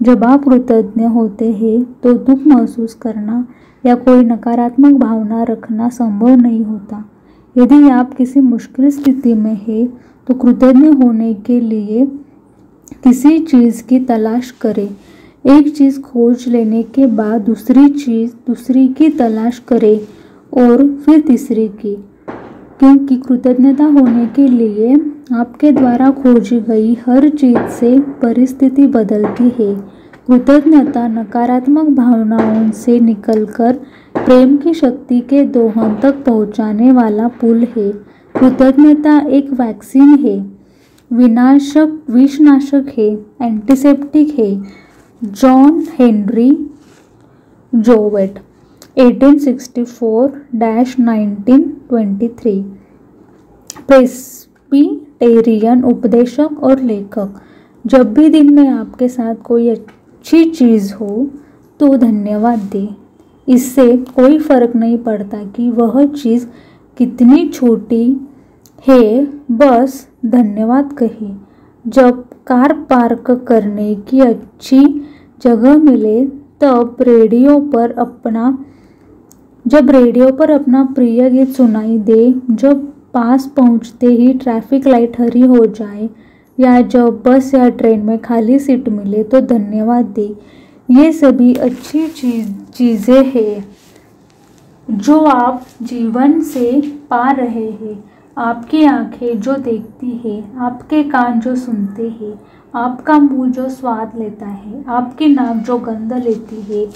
जब आप कृतज्ञ होते हैं तो दुख महसूस करना या कोई नकारात्मक भावना रखना संभव नहीं होता। यदि आप किसी मुश्किल स्थिति में हैं तो कृतज्ञ होने के लिए किसी चीज़ की तलाश करें। एक चीज़ खोज लेने के बाद दूसरी की तलाश करें और फिर तीसरी की, क्योंकि कृतज्ञता होने के लिए आपके द्वारा खोजी गई हर चीज़ से परिस्थिति बदलती है। कृतज्ञता नकारात्मक भावनाओं से निकलकर प्रेम की शक्ति के दोहन तक पहुंचाने वाला पुल है। कृतज्ञता एक वैक्सीन है, विषनाशक है, एंटीसेप्टिक है। जॉन हेनरी जोवेट 1864-1923 प्रेस्बिटेरियन उपदेशक और लेखक। जब भी दिन में आपके साथ कोई अच्छी चीज़ हो तो धन्यवाद दें। इससे कोई फर्क नहीं पड़ता कि वह चीज़ कितनी छोटी है, बस धन्यवाद कहिए। जब कार पार्क करने की अच्छी जगह मिले तब रेडियो पर अपना प्रिय गीत सुनाई दे, जब पास पहुंचते ही ट्रैफिक लाइट हरी हो जाए या जब बस या ट्रेन में खाली सीट मिले तो धन्यवाद दे। ये सभी अच्छी चीज़ें हैं जो आप जीवन से पा रहे हैं। आपकी आंखें जो देखती है, आपके कान जो सुनते हैं, आपका मुंह जो स्वाद लेता है, आपकी नाक जो गंध लेती है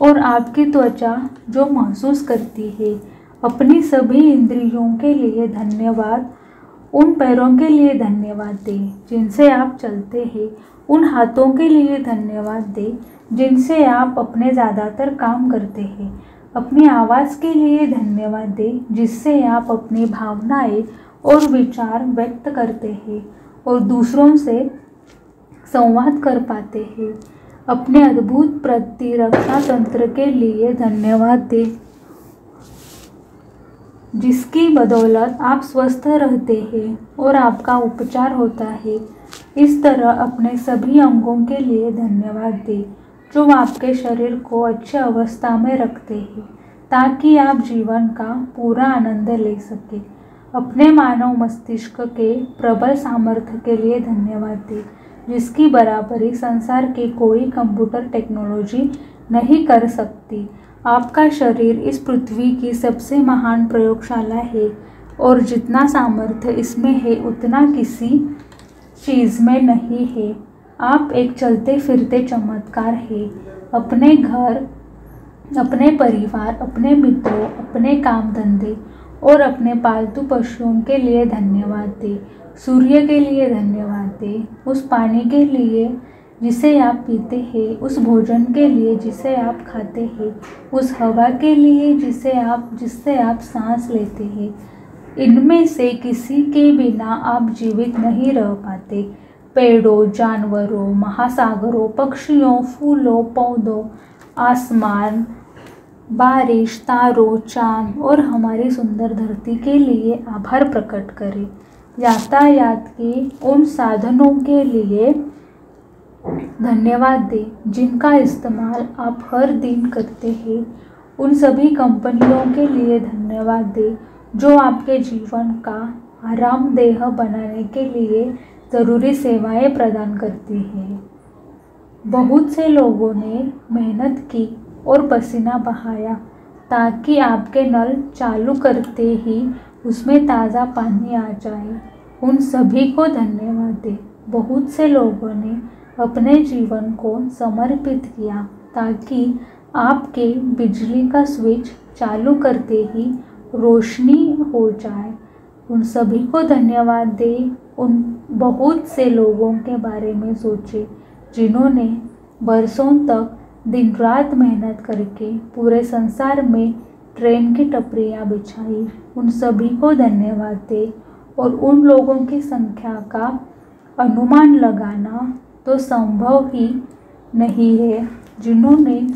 और आपकी त्वचा जो महसूस करती है। अपनी सभी इंद्रियों के लिए धन्यवाद। उन पैरों के लिए धन्यवाद दें जिनसे आप चलते हैं। उन हाथों के लिए धन्यवाद दें जिनसे आप अपने ज़्यादातर काम करते हैं। अपनी आवाज़ के लिए धन्यवाद दें जिससे आप अपनी भावनाएं और विचार व्यक्त करते हैं और दूसरों से संवाद कर पाते हैं। अपने अद्भुत प्रतिरक्षा तंत्र के लिए धन्यवाद दें जिसकी बदौलत आप स्वस्थ रहते हैं और आपका उपचार होता है। इस तरह अपने सभी अंगों के लिए धन्यवाद दें जो आपके शरीर को अच्छी अवस्था में रखते हैं ताकि आप जीवन का पूरा आनंद ले सकें। अपने मानव मस्तिष्क के प्रबल सामर्थ्य के लिए धन्यवाद दें जिसकी बराबरी संसार की कोई कंप्यूटर टेक्नोलॉजी नहीं कर सकती। आपका शरीर इस पृथ्वी की सबसे महान प्रयोगशाला है और जितना सामर्थ्य इसमें है उतना किसी चीज़ में नहीं है। आप एक चलते फिरते चमत्कार है। अपने घर, अपने परिवार, अपने मित्रों, अपने काम धंधे और अपने पालतू पशुओं के लिए धन्यवाद दें। सूर्य के लिए धन्यवाद दें, उस पानी के लिए जिसे आप पीते हैं, उस भोजन के लिए जिसे आप खाते हैं, उस हवा के लिए जिससे आप सांस लेते हैं। इनमें से किसी के बिना आप जीवित नहीं रह पाते। पेड़ों, जानवरों, महासागरों, पक्षियों, फूलों, पौधों, आसमान, बारिश, तारों, चांद और हमारी सुंदर धरती के लिए आभार प्रकट करें। यातायात के उन साधनों के लिए धन्यवाद दें जिनका इस्तेमाल आप हर दिन करते हैं। उन सभी कंपनियों के लिए धन्यवाद दें जो आपके जीवन का आरामदेह बनाने के लिए ज़रूरी सेवाएं प्रदान करती हैं। बहुत से लोगों ने मेहनत की और पसीना बहाया ताकि आपके नल चालू करते ही उसमें ताज़ा पानी आ जाए। उन सभी को धन्यवाद दें। बहुत से लोगों ने अपने जीवन को समर्पित किया ताकि आपके बिजली का स्विच चालू करते ही रोशनी हो जाए। उन सभी को धन्यवाद दें। उन बहुत से लोगों के बारे में सोचें जिन्होंने बरसों तक दिन रात मेहनत करके पूरे संसार में ट्रेन की टपरियाँ बिछाई। उन सभी को धन्यवाद दें। और उन लोगों की संख्या का अनुमान लगाना तो संभव ही नहीं है जिन्होंने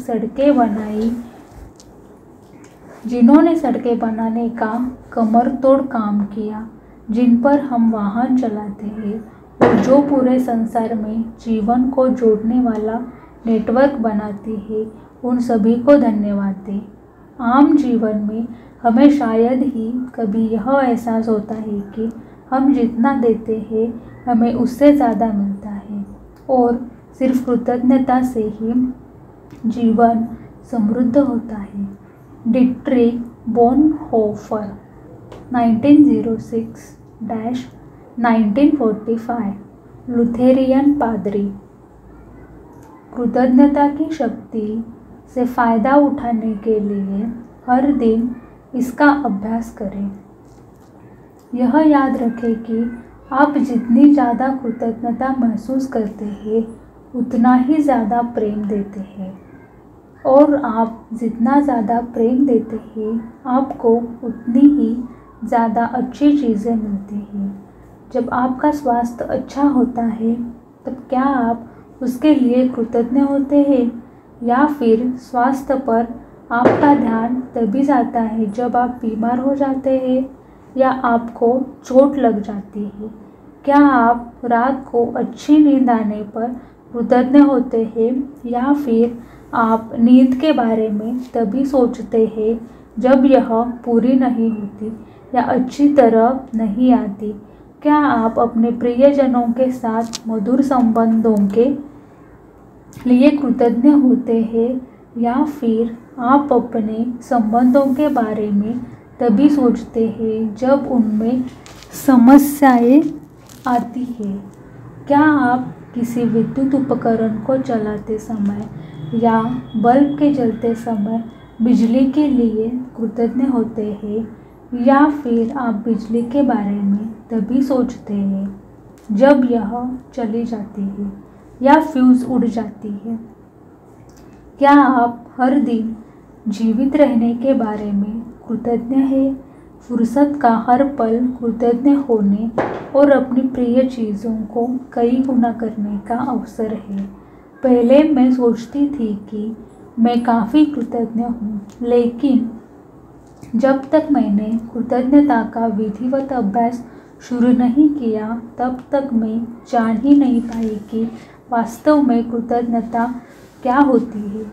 सड़कें बनाने का कमर तोड़ काम किया, जिन पर हम वाहन चलाते हैं और जो पूरे संसार में जीवन को जोड़ने वाला नेटवर्क बनाती है। उन सभी को धन्यवाद दें। आम जीवन में हमें शायद ही कभी यह एहसास होता है कि हम जितना देते हैं हमें उससे ज़्यादा मिलता है और सिर्फ कृतज्ञता से ही जीवन समृद्ध होता है। डिट्रिक बोनहोफर 1906-1945 लुथेरियन पादरी। कृतज्ञता की शक्ति से फ़ायदा उठाने के लिए हर दिन इसका अभ्यास करें। यह याद रखें कि आप जितनी ज़्यादा कृतज्ञता महसूस करते हैं उतना ही ज़्यादा प्रेम देते हैं और आप जितना ज़्यादा प्रेम देते हैं आपको उतनी ही ज़्यादा अच्छी चीज़ें मिलती हैं। जब आपका स्वास्थ्य अच्छा होता है तब क्या आप उसके लिए कृतज्ञ होते हैं या फिर स्वास्थ्य पर आपका ध्यान तभी जाता है जब आप बीमार हो जाते हैं या आपको चोट लग जाती है? क्या आप रात को अच्छी नींद आने पर कृतज्ञ होते हैं या फिर आप नींद के बारे में तभी सोचते हैं जब यह पूरी नहीं होती या अच्छी तरह नहीं आती? क्या आप अपने प्रियजनों के साथ मधुर संबंधों के लिए कृतज्ञ होते हैं या फिर आप अपने संबंधों के बारे में तभी सोचते हैं जब उनमें समस्याएं आती हैं? क्या आप किसी विद्युत उपकरण को चलाते समय या बल्ब के जलते समय बिजली के लिए कृतज्ञ होते हैं या फिर आप बिजली के बारे में तभी सोचते हैं जब यह चली जाती है या फ्यूज़ उड़ जाती है? क्या आप हर दिन जीवित रहने के बारे में कृतज्ञ हैं? फुर्सत का हर पल कृतज्ञ होने और अपनी प्रिय चीज़ों को कई गुना करने का अवसर है। पहले मैं सोचती थी कि मैं काफ़ी कृतज्ञ हूँ, लेकिन जब तक मैंने कृतज्ञता का विधिवत अभ्यास शुरू नहीं किया तब तक मैं जान ही नहीं पाई कि वास्तव में कृतज्ञता क्या होती है।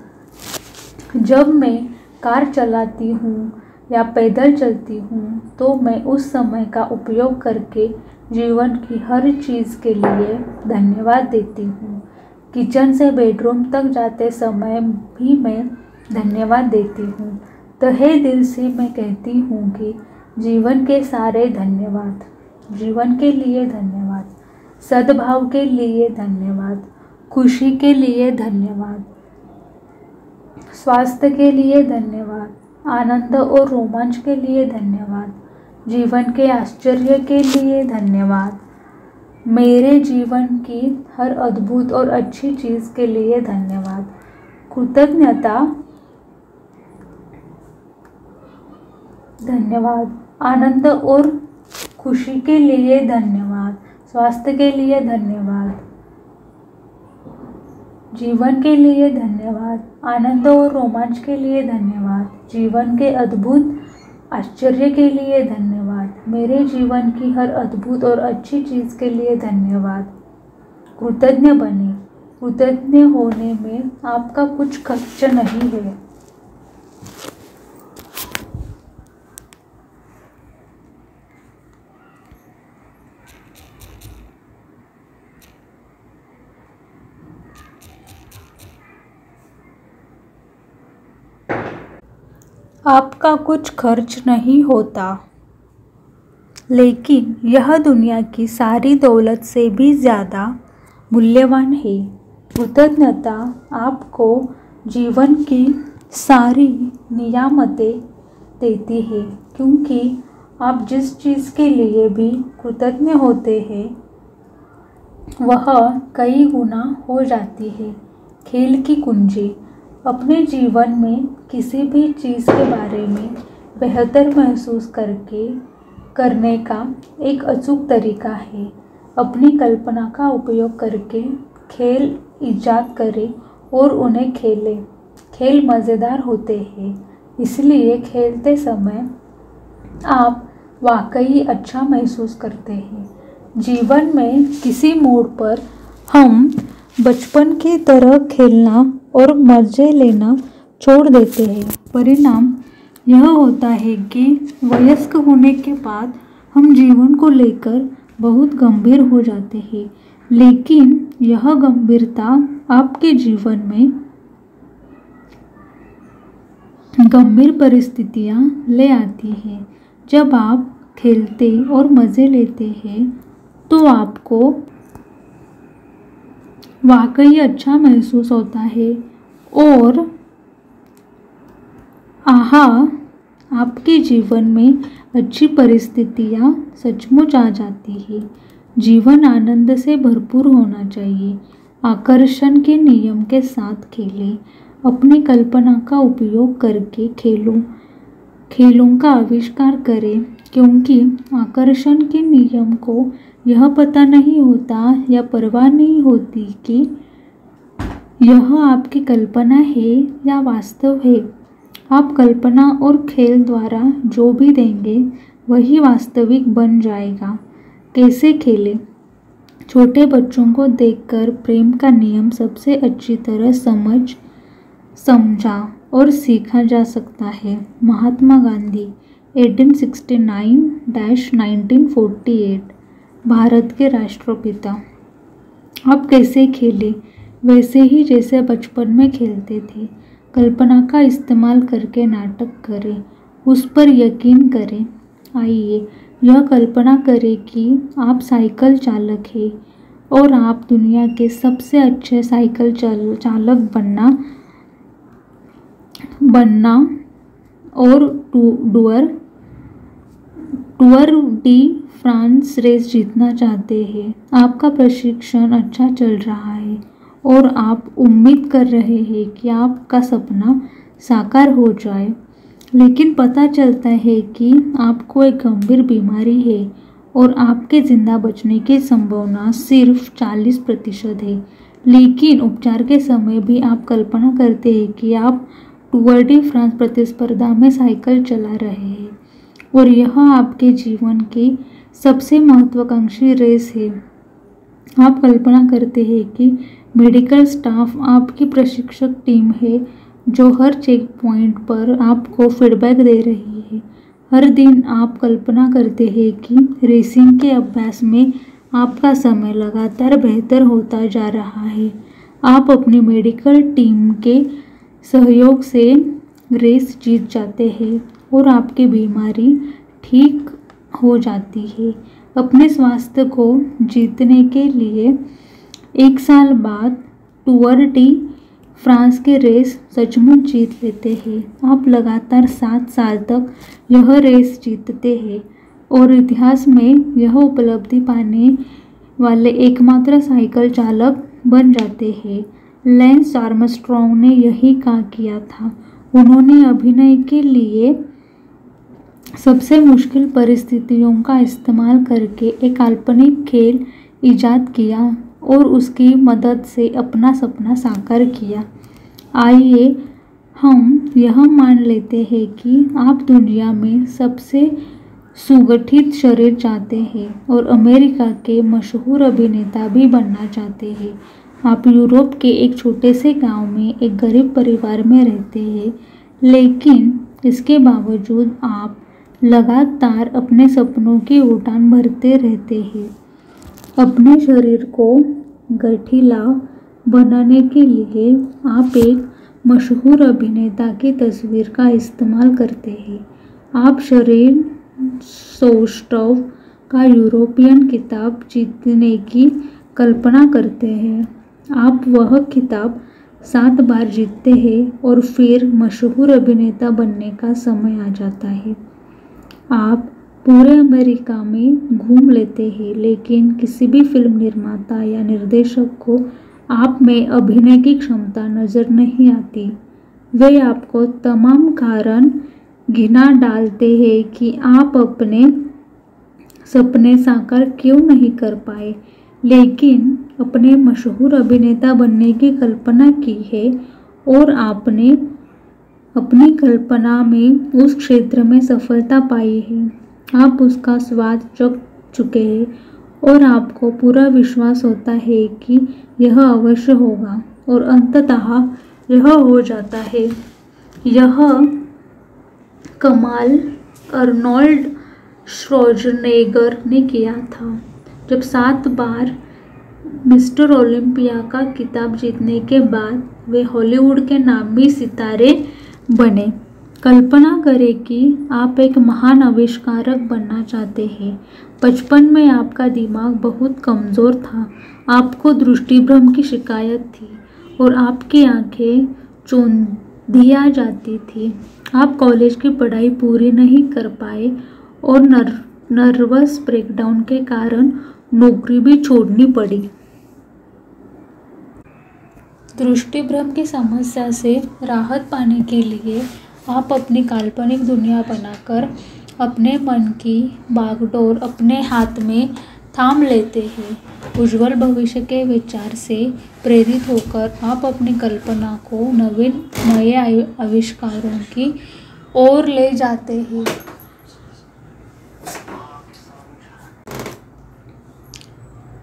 जब मैं कार चलाती हूँ या पैदल चलती हूँ तो मैं उस समय का उपयोग करके जीवन की हर चीज़ के लिए धन्यवाद देती हूँ। किचन से बेडरूम तक जाते समय भी मैं धन्यवाद देती हूँ। तहे दिल से मैं कहती हूँ कि जीवन के सारे धन्यवाद, जीवन के लिए धन्यवाद, सद्भाव के लिए धन्यवाद, खुशी के लिए धन्यवाद, स्वास्थ्य के लिए धन्यवाद, आनंद और रोमांच के लिए धन्यवाद, जीवन के आश्चर्य के लिए धन्यवाद, मेरे जीवन की हर अद्भुत और अच्छी चीज़ के लिए धन्यवाद। कृतज्ञता, धन्यवाद, आनंद और खुशी के लिए धन्यवाद, स्वास्थ्य के लिए धन्यवाद, जीवन के लिए धन्यवाद, आनंद और रोमांच के लिए धन्यवाद, जीवन के अद्भुत आश्चर्य के लिए धन्यवाद, मेरे जीवन की हर अद्भुत और अच्छी चीज़ के लिए धन्यवाद। कृतज्ञ बने। कृतज्ञ होने में आपका कुछ खर्च नहीं है। आपका कुछ खर्च नहीं होता, लेकिन यह दुनिया की सारी दौलत से भी ज़्यादा मूल्यवान है। कृतज्ञता आपको जीवन की सारी नियामतें देती है, क्योंकि आप जिस चीज़ के लिए भी कृतज्ञ होते हैं वह कई गुना हो जाती है। खेल की कुंजी अपने जीवन में किसी भी चीज़ के बारे में बेहतर महसूस करने का एक अचूक तरीका है। अपनी कल्पना का उपयोग करके खेल इजाद करें और उन्हें खेलें। खेल मज़ेदार होते हैं, इसलिए खेलते समय आप वाकई अच्छा महसूस करते हैं। जीवन में किसी मोड़ पर हम बचपन की तरह खेलना और मज़े लेना छोड़ देते हैं। परिणाम यह होता है कि वयस्क होने के बाद हम जीवन को लेकर बहुत गंभीर हो जाते हैं, लेकिन यह गंभीरता आपके जीवन में गंभीर परिस्थितियां ले आती है। जब आप खेलते और मज़े लेते हैं तो आपको वाकई अच्छा महसूस होता है और आपके जीवन में अच्छी परिस्थितियां सचमुच आ जाती है। जीवन आनंद से भरपूर होना चाहिए। आकर्षण के नियम के साथ खेलें। अपनी कल्पना का उपयोग करके खेलों का आविष्कार करें, क्योंकि आकर्षण के नियम को यह पता नहीं होता या परवाह नहीं होती कि यह आपकी कल्पना है या वास्तव है। आप कल्पना और खेल द्वारा जो भी देंगे वही वास्तविक बन जाएगा। कैसे खेलें? छोटे बच्चों को देखकर प्रेम का नियम सबसे अच्छी तरह समझा और सीखा जा सकता है। महात्मा गांधी 1869-1948 भारत के राष्ट्रपिता। आप कैसे खेलें? वैसे ही जैसे बचपन में खेलते थे। कल्पना का इस्तेमाल करके नाटक करें, उस पर यकीन करें। आइए यह कल्पना करें कि आप साइकिल चालक हैं और आप दुनिया के सबसे अच्छे साइकिल चालक बनना और टूर डी फ्रांस रेस जीतना चाहते हैं। आपका प्रशिक्षण अच्छा चल रहा है और आप उम्मीद कर रहे हैं कि आपका सपना साकार हो जाए, लेकिन पता चलता है कि आपको एक गंभीर बीमारी है और आपके जिंदा बचने की संभावना सिर्फ 40% है। लेकिन उपचार के समय भी आप कल्पना करते हैं कि आप टूर डी फ्रांस प्रतिस्पर्धा में साइकिल चला रहे हैं और यह आपके जीवन की सबसे महत्वाकांक्षी रेस है। आप कल्पना करते हैं कि मेडिकल स्टाफ आपकी प्रशिक्षक टीम है जो हर चेक पॉइंट पर आपको फीडबैक दे रही है। हर दिन आप कल्पना करते हैं कि रेसिंग के अभ्यास में आपका समय लगातार बेहतर होता जा रहा है। आप अपनी मेडिकल टीम के सहयोग से रेस जीत जाते हैं और आपकी बीमारी ठीक हो जाती है। अपने स्वास्थ्य को जीतने के लिए 1 साल बाद टूर डी फ्रांस की रेस सचमुच जीत लेते हैं। आप लगातार 7 साल तक यह रेस जीतते हैं और इतिहास में यह उपलब्धि पाने वाले एकमात्र साइकिल चालक बन जाते हैं। लैंस आर्मस्ट्रॉन्ग ने यही किया था। उन्होंने अभिनय के लिए सबसे मुश्किल परिस्थितियों का इस्तेमाल करके एक काल्पनिक खेल इजाद किया और उसकी मदद से अपना सपना साकार किया। आइए हम यह मान लेते हैं कि आप दुनिया में सबसे सुगठित शरीर चाहते हैं और अमेरिका के मशहूर अभिनेता भी बनना चाहते हैं। आप यूरोप के एक छोटे से गांव में एक गरीब परिवार में रहते हैं, लेकिन इसके बावजूद आप लगातार अपने सपनों की उड़ान भरते रहते हैं। अपने शरीर को गठीला बनाने के लिए आप एक मशहूर अभिनेता की तस्वीर का इस्तेमाल करते हैं। आप शरीर सौष्ठव का यूरोपियन खिताब जीतने की कल्पना करते हैं। आप वह खिताब 7 बार जीतते हैं और फिर मशहूर अभिनेता बनने का समय आ जाता है। आप पूरे अमेरिका में घूम लेते हैं, लेकिन किसी भी फिल्म निर्माता या निर्देशक को आप में अभिनय की क्षमता नजर नहीं आती। वे आपको तमाम कारण घिना डालते हैं कि आप अपने सपने साकार क्यों नहीं कर पाए, लेकिन अपने मशहूर अभिनेता बनने की कल्पना की है और आपने अपनी कल्पना में उस क्षेत्र में सफलता पाई है। आप उसका स्वाद चख चुके हैं और आपको पूरा विश्वास होता है कि यह अवश्य होगा, और अंततः यह हो जाता है। यह कमाल अर्नोल्ड श्वार्ज़नेगर ने किया था, जब 7 बार मिस्टर ओलंपिया का खिताब जीतने के बाद वे हॉलीवुड के नामी सितारे बने। कल्पना करें कि आप एक महान आविष्कारक बनना चाहते हैं। बचपन में आपका दिमाग बहुत कमज़ोर था, आपको दृष्टिभ्रम की शिकायत थी और आपकी आंखें चौंधिया जाती थी। आप कॉलेज की पढ़ाई पूरी नहीं कर पाए और नर्वस ब्रेकडाउन के कारण नौकरी भी छोड़नी पड़ी। दृष्टिभ्रम की समस्या से राहत पाने के लिए आप अपनी काल्पनिक दुनिया बनाकर अपने मन की बागडोर अपने हाथ में थाम लेते हैं। उज्जवल भविष्य के विचार से प्रेरित होकर आप अपनी कल्पना को नए आविष्कारों की ओर ले जाते हैं।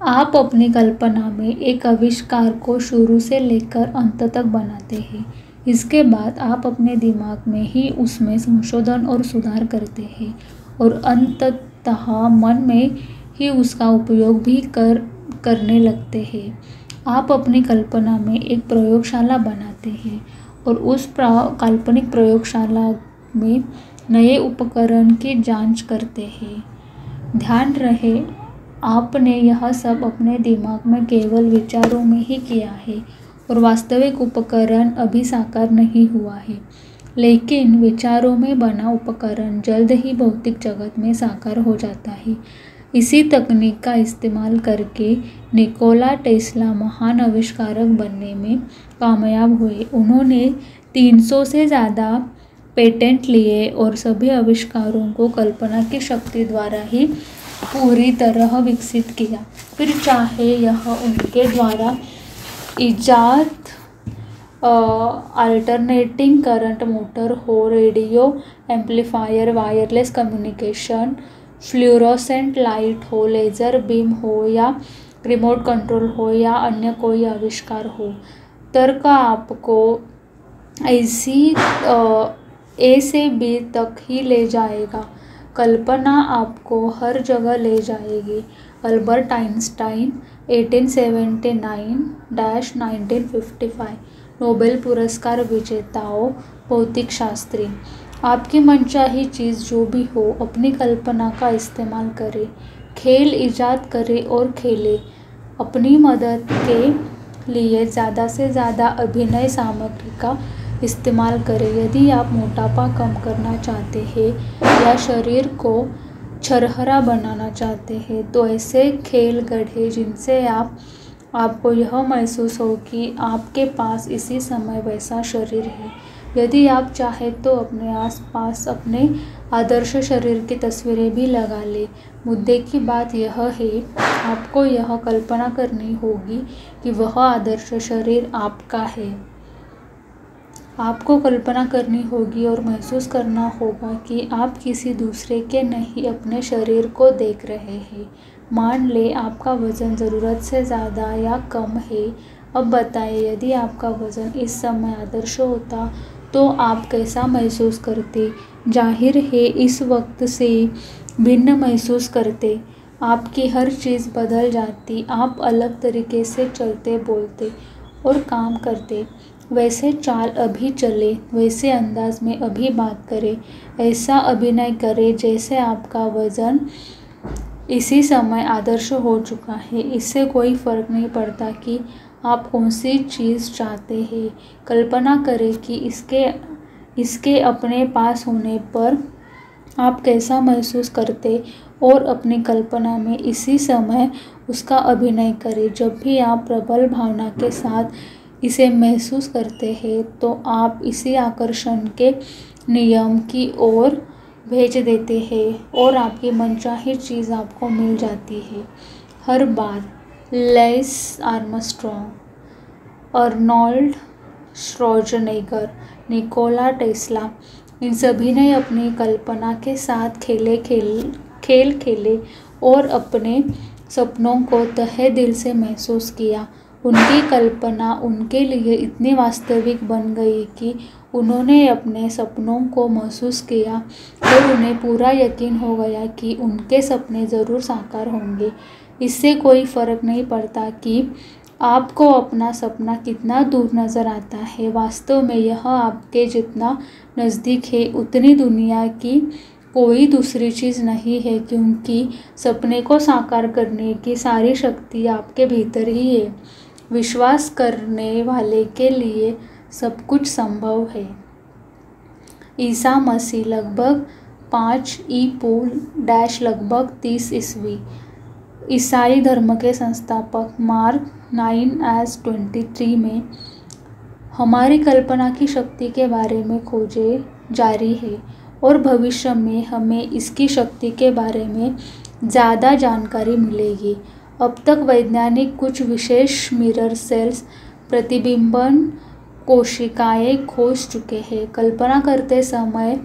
आप अपनी कल्पना में एक आविष्कार को शुरू से लेकर अंत तक बनाते हैं। इसके बाद आप अपने दिमाग में ही उसमें संशोधन और सुधार करते हैं और अंततः मन में ही उसका उपयोग भी करने लगते हैं। आप अपनी कल्पना में एक प्रयोगशाला बनाते हैं और उस काल्पनिक प्रयोगशाला में नए उपकरण की जांच करते हैं। ध्यान रहे, आपने यह सब अपने दिमाग में केवल विचारों में ही किया है और वास्तविक उपकरण अभी साकार नहीं हुआ है, लेकिन विचारों में बना उपकरण जल्द ही भौतिक जगत में साकार हो जाता है। इसी तकनीक का इस्तेमाल करके निकोला टेस्ला महान आविष्कारक बनने में कामयाब हुए। उन्होंने 300 से ज़्यादा पेटेंट लिए और सभी आविष्कारों को कल्पना की शक्ति द्वारा ही पूरी तरह विकसित किया, फिर चाहे यह उनके द्वारा इजाद अल्टरनेटिंग करंट मोटर हो, radio amplifier, wireless communication, fluorescent light हो, लेज़र बीम हो या रिमोट कंट्रोल हो या अन्य कोई आविष्कार हो। तर्क आपको ऐसी ए से बी तक ही ले जाएगा। कल्पना आपको हर जगह ले जाएगी। अल्बर्ट आइंस्टाइन 1879-1955 नोबेल पुरस्कार विजेताओं, भौतिक शास्त्री। आपकी मनचाही चीज़ जो भी हो, अपनी कल्पना का इस्तेमाल करें, खेल ईजाद करें और खेलें। अपनी मदद के लिए ज़्यादा से ज़्यादा अभिनय सामग्री का इस्तेमाल करें। यदि आप मोटापा कम करना चाहते हैं या शरीर को छरहरा बनाना चाहते हैं, तो ऐसे खेल गढ़ें जिनसे आपको यह महसूस हो कि आपके पास इसी समय वैसा शरीर है। यदि आप चाहें तो अपने आसपास अपने आदर्श शरीर की तस्वीरें भी लगा लें। मुद्दे की बात यह है, आपको यह कल्पना करनी होगी कि वह आदर्श शरीर आपका है। आपको कल्पना करनी होगी और महसूस करना होगा कि आप किसी दूसरे के नहीं अपने शरीर को देख रहे हैं। मान लें आपका वज़न ज़रूरत से ज़्यादा या कम है। अब बताएं, यदि आपका वज़न इस समय आदर्श होता तो आप कैसा महसूस करते? जाहिर है इस वक्त से भिन्न महसूस करते। आपकी हर चीज़ बदल जाती। आप अलग तरीके से चलते, बोलते और काम करते। वैसे चाल अभी चले, वैसे अंदाज में अभी बात करें, ऐसा अभिनय करें जैसे आपका वज़न इसी समय आदर्श हो चुका है। इससे कोई फ़र्क नहीं पड़ता कि आप कौन सी चीज़ चाहते हैं। कल्पना करें कि इसके अपने पास होने पर आप कैसा महसूस करते और अपनी कल्पना में इसी समय उसका अभिनय करें। जब भी आप प्रबल भावना के साथ इसे महसूस करते हैं तो आप इसी आकर्षण के नियम की ओर भेज देते हैं और आपकी मनचाही चीज़ आपको मिल जाती है हर बार। Louis Armstrong, Arnold Schwarzenegger, Nikola Tesla, इन सभी ने अपनी कल्पना के साथ खेल खेले और अपने सपनों को तहे दिल से महसूस किया। उनकी कल्पना उनके लिए इतनी वास्तविक बन गई कि उन्होंने अपने सपनों को महसूस किया और उन्हें पूरा यकीन हो गया कि उनके सपने ज़रूर साकार होंगे। इससे कोई फ़र्क नहीं पड़ता कि आपको अपना सपना कितना दूर नज़र आता है, वास्तव में यह आपके जितना नज़दीक है उतनी दुनिया की कोई दूसरी चीज़ नहीं है, क्योंकि सपने को साकार करने की सारी शक्ति आपके भीतर ही है। विश्वास करने वाले के लिए सब कुछ संभव है। ईसा मसीह लगभग 5 लगभग 30 ईस्वी। ईसाई धर्म के संस्थापक मार्क 9:23 में हमारी कल्पना की शक्ति के बारे में खोजें जारी है और भविष्य में हमें इसकी शक्ति के बारे में ज़्यादा जानकारी मिलेगी। अब तक वैज्ञानिक कुछ विशेष मिरर सेल्स प्रतिबिंबन कोशिकाएं खोज चुके हैं। कल्पना करते समय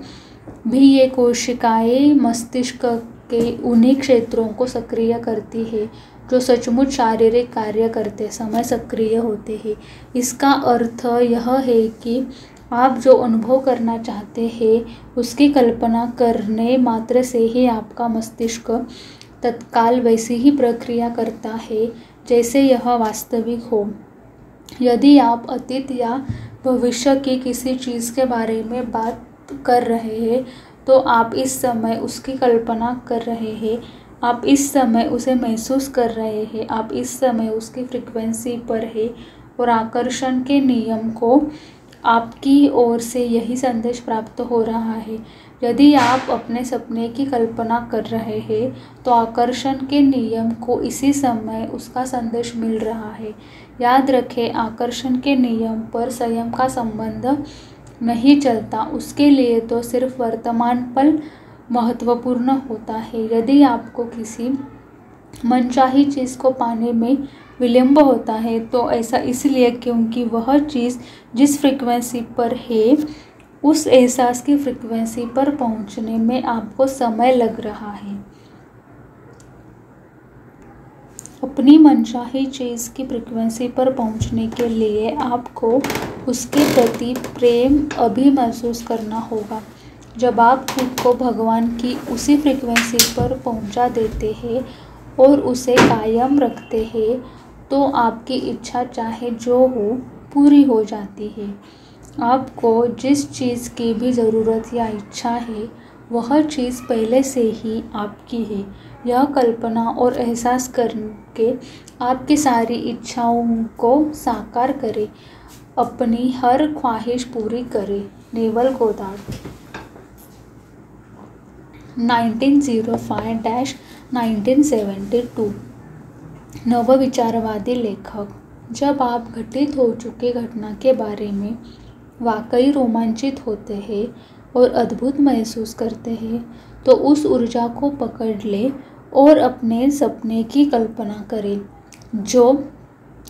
भी ये कोशिकाएं मस्तिष्क के उन्हीं क्षेत्रों को सक्रिय करती है जो सचमुच शारीरिक कार्य करते समय सक्रिय होते हैं। इसका अर्थ यह है कि आप जो अनुभव करना चाहते हैं उसकी कल्पना करने मात्र से ही आपका मस्तिष्क तत्काल वैसी ही प्रक्रिया करता है जैसे यह वास्तविक हो। यदि आप अतीत या भविष्य की किसी चीज़ के बारे में बात कर रहे हैं तो आप इस समय उसकी कल्पना कर रहे हैं, आप इस समय उसे महसूस कर रहे हैं, आप इस समय उसकी फ्रीक्वेंसी पर है और आकर्षण के नियम को आपकी ओर से यही संदेश प्राप्त हो रहा है। यदि आप अपने सपने की कल्पना कर रहे हैं तो आकर्षण के नियम को इसी समय उसका संदेश मिल रहा है। याद रखें, आकर्षण के नियम पर स्वयं का संबंध नहीं चलता, उसके लिए तो सिर्फ वर्तमान पल महत्वपूर्ण होता है। यदि आपको किसी मनचाही चीज़ को पाने में विलंब होता है तो ऐसा इसलिए क्योंकि वह चीज़ जिस फ्रीक्वेंसी पर है उस एहसास की फ्रीक्वेंसी पर पहुंचने में आपको समय लग रहा है। अपनी मनचाही चीज़ की फ्रीक्वेंसी पर पहुंचने के लिए आपको उसके प्रति प्रेम अभी महसूस करना होगा। जब आप खुद को भगवान की उसी फ्रीक्वेंसी पर पहुंचा देते हैं और उसे कायम रखते हैं तो आपकी इच्छा चाहे जो हो पूरी हो जाती है। आपको जिस चीज़ की भी ज़रूरत या इच्छा है वह चीज़ पहले से ही आपकी है। यह कल्पना और एहसास करके आपकी सारी इच्छाओं को साकार करें, अपनी हर ख्वाहिश पूरी करें। नेवल गोदार्ड 1905-1972 नवविचारवादी लेखक। जब आप घटित हो चुके घटना के बारे में वाकई रोमांचित होते हैं और अद्भुत महसूस करते हैं तो उस ऊर्जा को पकड़ लें और अपने सपने की कल्पना करें।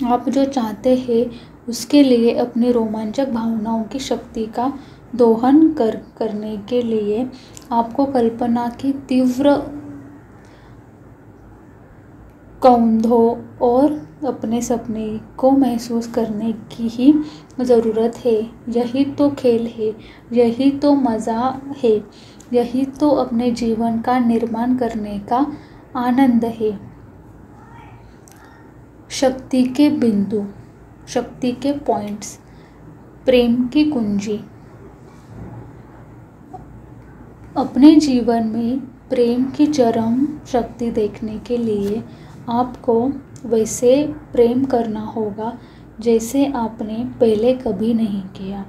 आप जो चाहते हैं उसके लिए अपनी रोमांचक भावनाओं की शक्ति का दोहन करने के लिए आपको कल्पना की तीव्र कौंधों और अपने सपने को महसूस करने की ही ज़रूरत है। यही तो खेल है, यही तो मज़ा है, यही तो अपने जीवन का निर्माण करने का आनंद है। शक्ति के बिंदु, शक्ति के पॉइंट्स, प्रेम की कुंजी। अपने जीवन में प्रेम की चरम शक्ति देखने के लिए आपको वैसे प्रेम करना होगा जैसे आपने पहले कभी नहीं किया।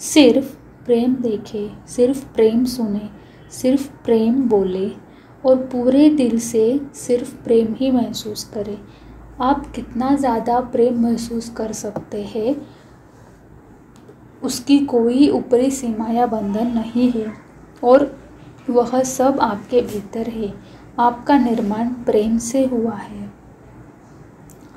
सिर्फ प्रेम देखे, सिर्फ प्रेम सुने, सिर्फ प्रेम बोले और पूरे दिल से सिर्फ प्रेम ही महसूस करें। आप कितना ज़्यादा प्रेम महसूस कर सकते हैं उसकी कोई ऊपरी सीमा या बंधन नहीं है और वह सब आपके भीतर है। आपका निर्माण प्रेम से हुआ है।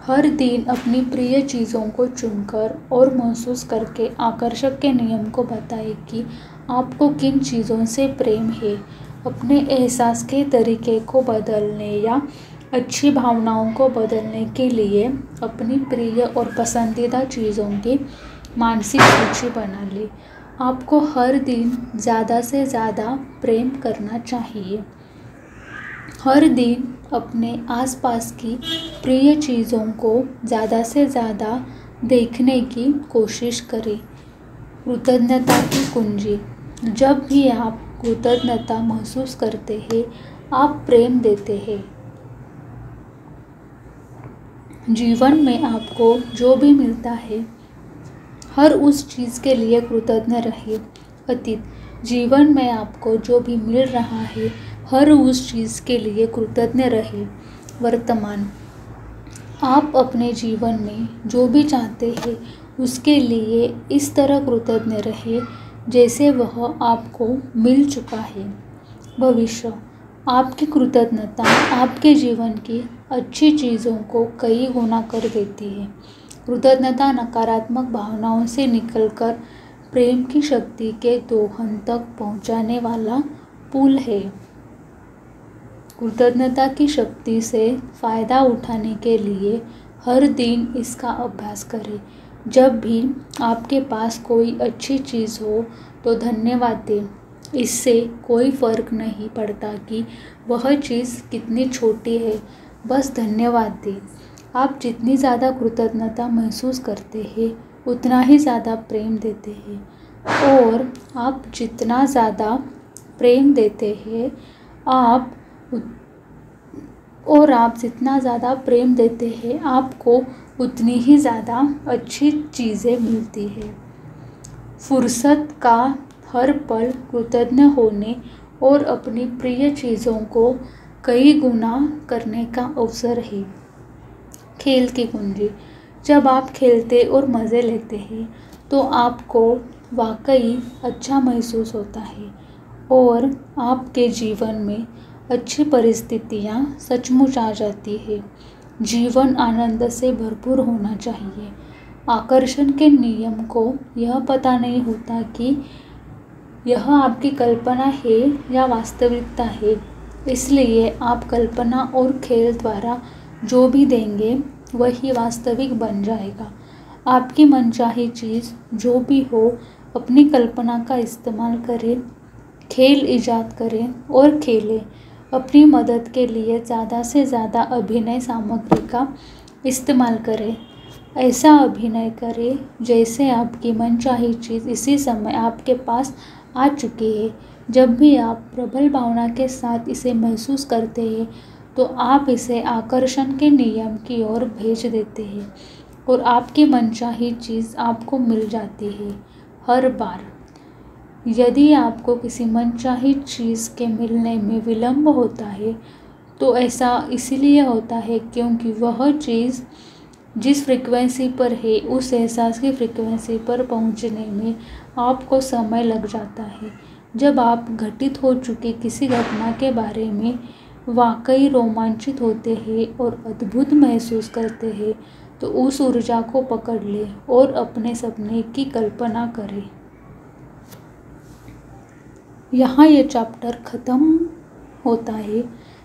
हर दिन अपनी प्रिय चीज़ों को चुनकर और महसूस करके आकर्षक के नियम को बताएं कि आपको किन चीज़ों से प्रेम है। अपने एहसास के तरीके को बदलने या अच्छी भावनाओं को बदलने के लिए अपनी प्रिय और पसंदीदा चीज़ों की मानसिक सूची बना लें। आपको हर दिन ज़्यादा से ज़्यादा प्रेम करना चाहिए। हर दिन अपने आसपास की प्रिय चीज़ों को ज़्यादा से ज़्यादा देखने की कोशिश करें। कृतज्ञता की कुंजी। जब भी आप कृतज्ञता महसूस करते हैं, आप प्रेम देते हैं। जीवन में आपको जो भी मिलता है, हर उस चीज़ के लिए कृतज्ञ रहिए। अतीत। जीवन में आपको जो भी मिल रहा है, हर उस चीज़ के लिए कृतज्ञ रहिए। वर्तमान। आप अपने जीवन में जो भी चाहते हैं उसके लिए इस तरह कृतज्ञ रहिए जैसे वह आपको मिल चुका है। भविष्य। आपकी कृतज्ञता आपके जीवन की अच्छी चीज़ों को कई गुना कर देती है। कृतज्ञता नकारात्मक भावनाओं से निकलकर प्रेम की शक्ति के दोहन तक पहुंचाने वाला पुल है। कृतज्ञता की शक्ति से फ़ायदा उठाने के लिए हर दिन इसका अभ्यास करें। जब भी आपके पास कोई अच्छी चीज़ हो तो धन्यवाद दें। इससे कोई फ़र्क नहीं पड़ता कि वह चीज़ कितनी छोटी है, बस धन्यवाद दें। आप जितनी ज़्यादा कृतज्ञता महसूस करते हैं उतना ही ज़्यादा प्रेम देते हैं और आप जितना ज़्यादा प्रेम देते हैं आप जितना ज़्यादा प्रेम देते हैं आपको उतनी ही ज़्यादा अच्छी चीज़ें मिलती है। फुर्सत का हर पल कृतज्ञ होने और अपनी प्रिय चीज़ों को कई गुना करने का अवसर है। खेल की कुंजी। जब आप खेलते और मज़े लेते हैं तो आपको वाकई अच्छा महसूस होता है और आपके जीवन में अच्छी परिस्थितियाँ सचमुच आ जाती है। जीवन आनंद से भरपूर होना चाहिए। आकर्षण के नियम को यह पता नहीं होता कि यह आपकी कल्पना है या वास्तविकता है, इसलिए आप कल्पना और खेल द्वारा जो भी देंगे वही वास्तविक बन जाएगा। आपकी मनचाही चीज़ जो भी हो, अपनी कल्पना का इस्तेमाल करें, खेल इजाद करें और खेलें। अपनी मदद के लिए ज़्यादा से ज़्यादा अभिनय सामग्री का इस्तेमाल करें। ऐसा अभिनय करें जैसे आपकी मनचाही चीज़ इसी समय आपके पास आ चुकी है। जब भी आप प्रबल भावना के साथ इसे महसूस करते हैं तो आप इसे आकर्षण के नियम की ओर भेज देते हैं और आपकी मनचाही चीज़ आपको मिल जाती है हर बार। यदि आपको किसी मनचाही चीज़ के मिलने में विलंब होता है तो ऐसा इसलिए होता है क्योंकि वह चीज़ जिस फ्रीक्वेंसी पर है उस एहसास की फ्रीक्वेंसी पर पहुंचने में आपको समय लग जाता है। जब आप घटित हो चुकी किसी घटना के बारे में वाकई रोमांचित होते हैं और अद्भुत महसूस करते हैं तो उस ऊर्जा को पकड़ लें और अपने सपने की कल्पना करें। यहाँ ये चैप्टर ख़त्म होता है।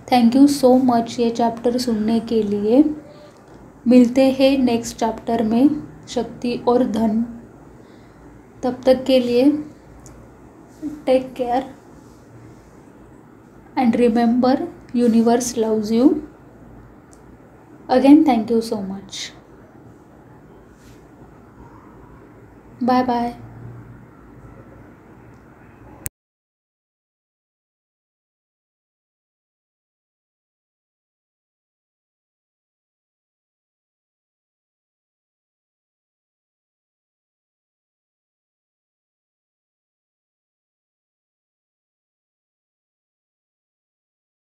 थैंक यू सो मच ये चैप्टर सुनने के लिए। मिलते हैं नेक्स्ट चैप्टर में, शक्ति और धन। तब तक के लिए take care and remember, universe loves you. Again thank you so much. Bye bye.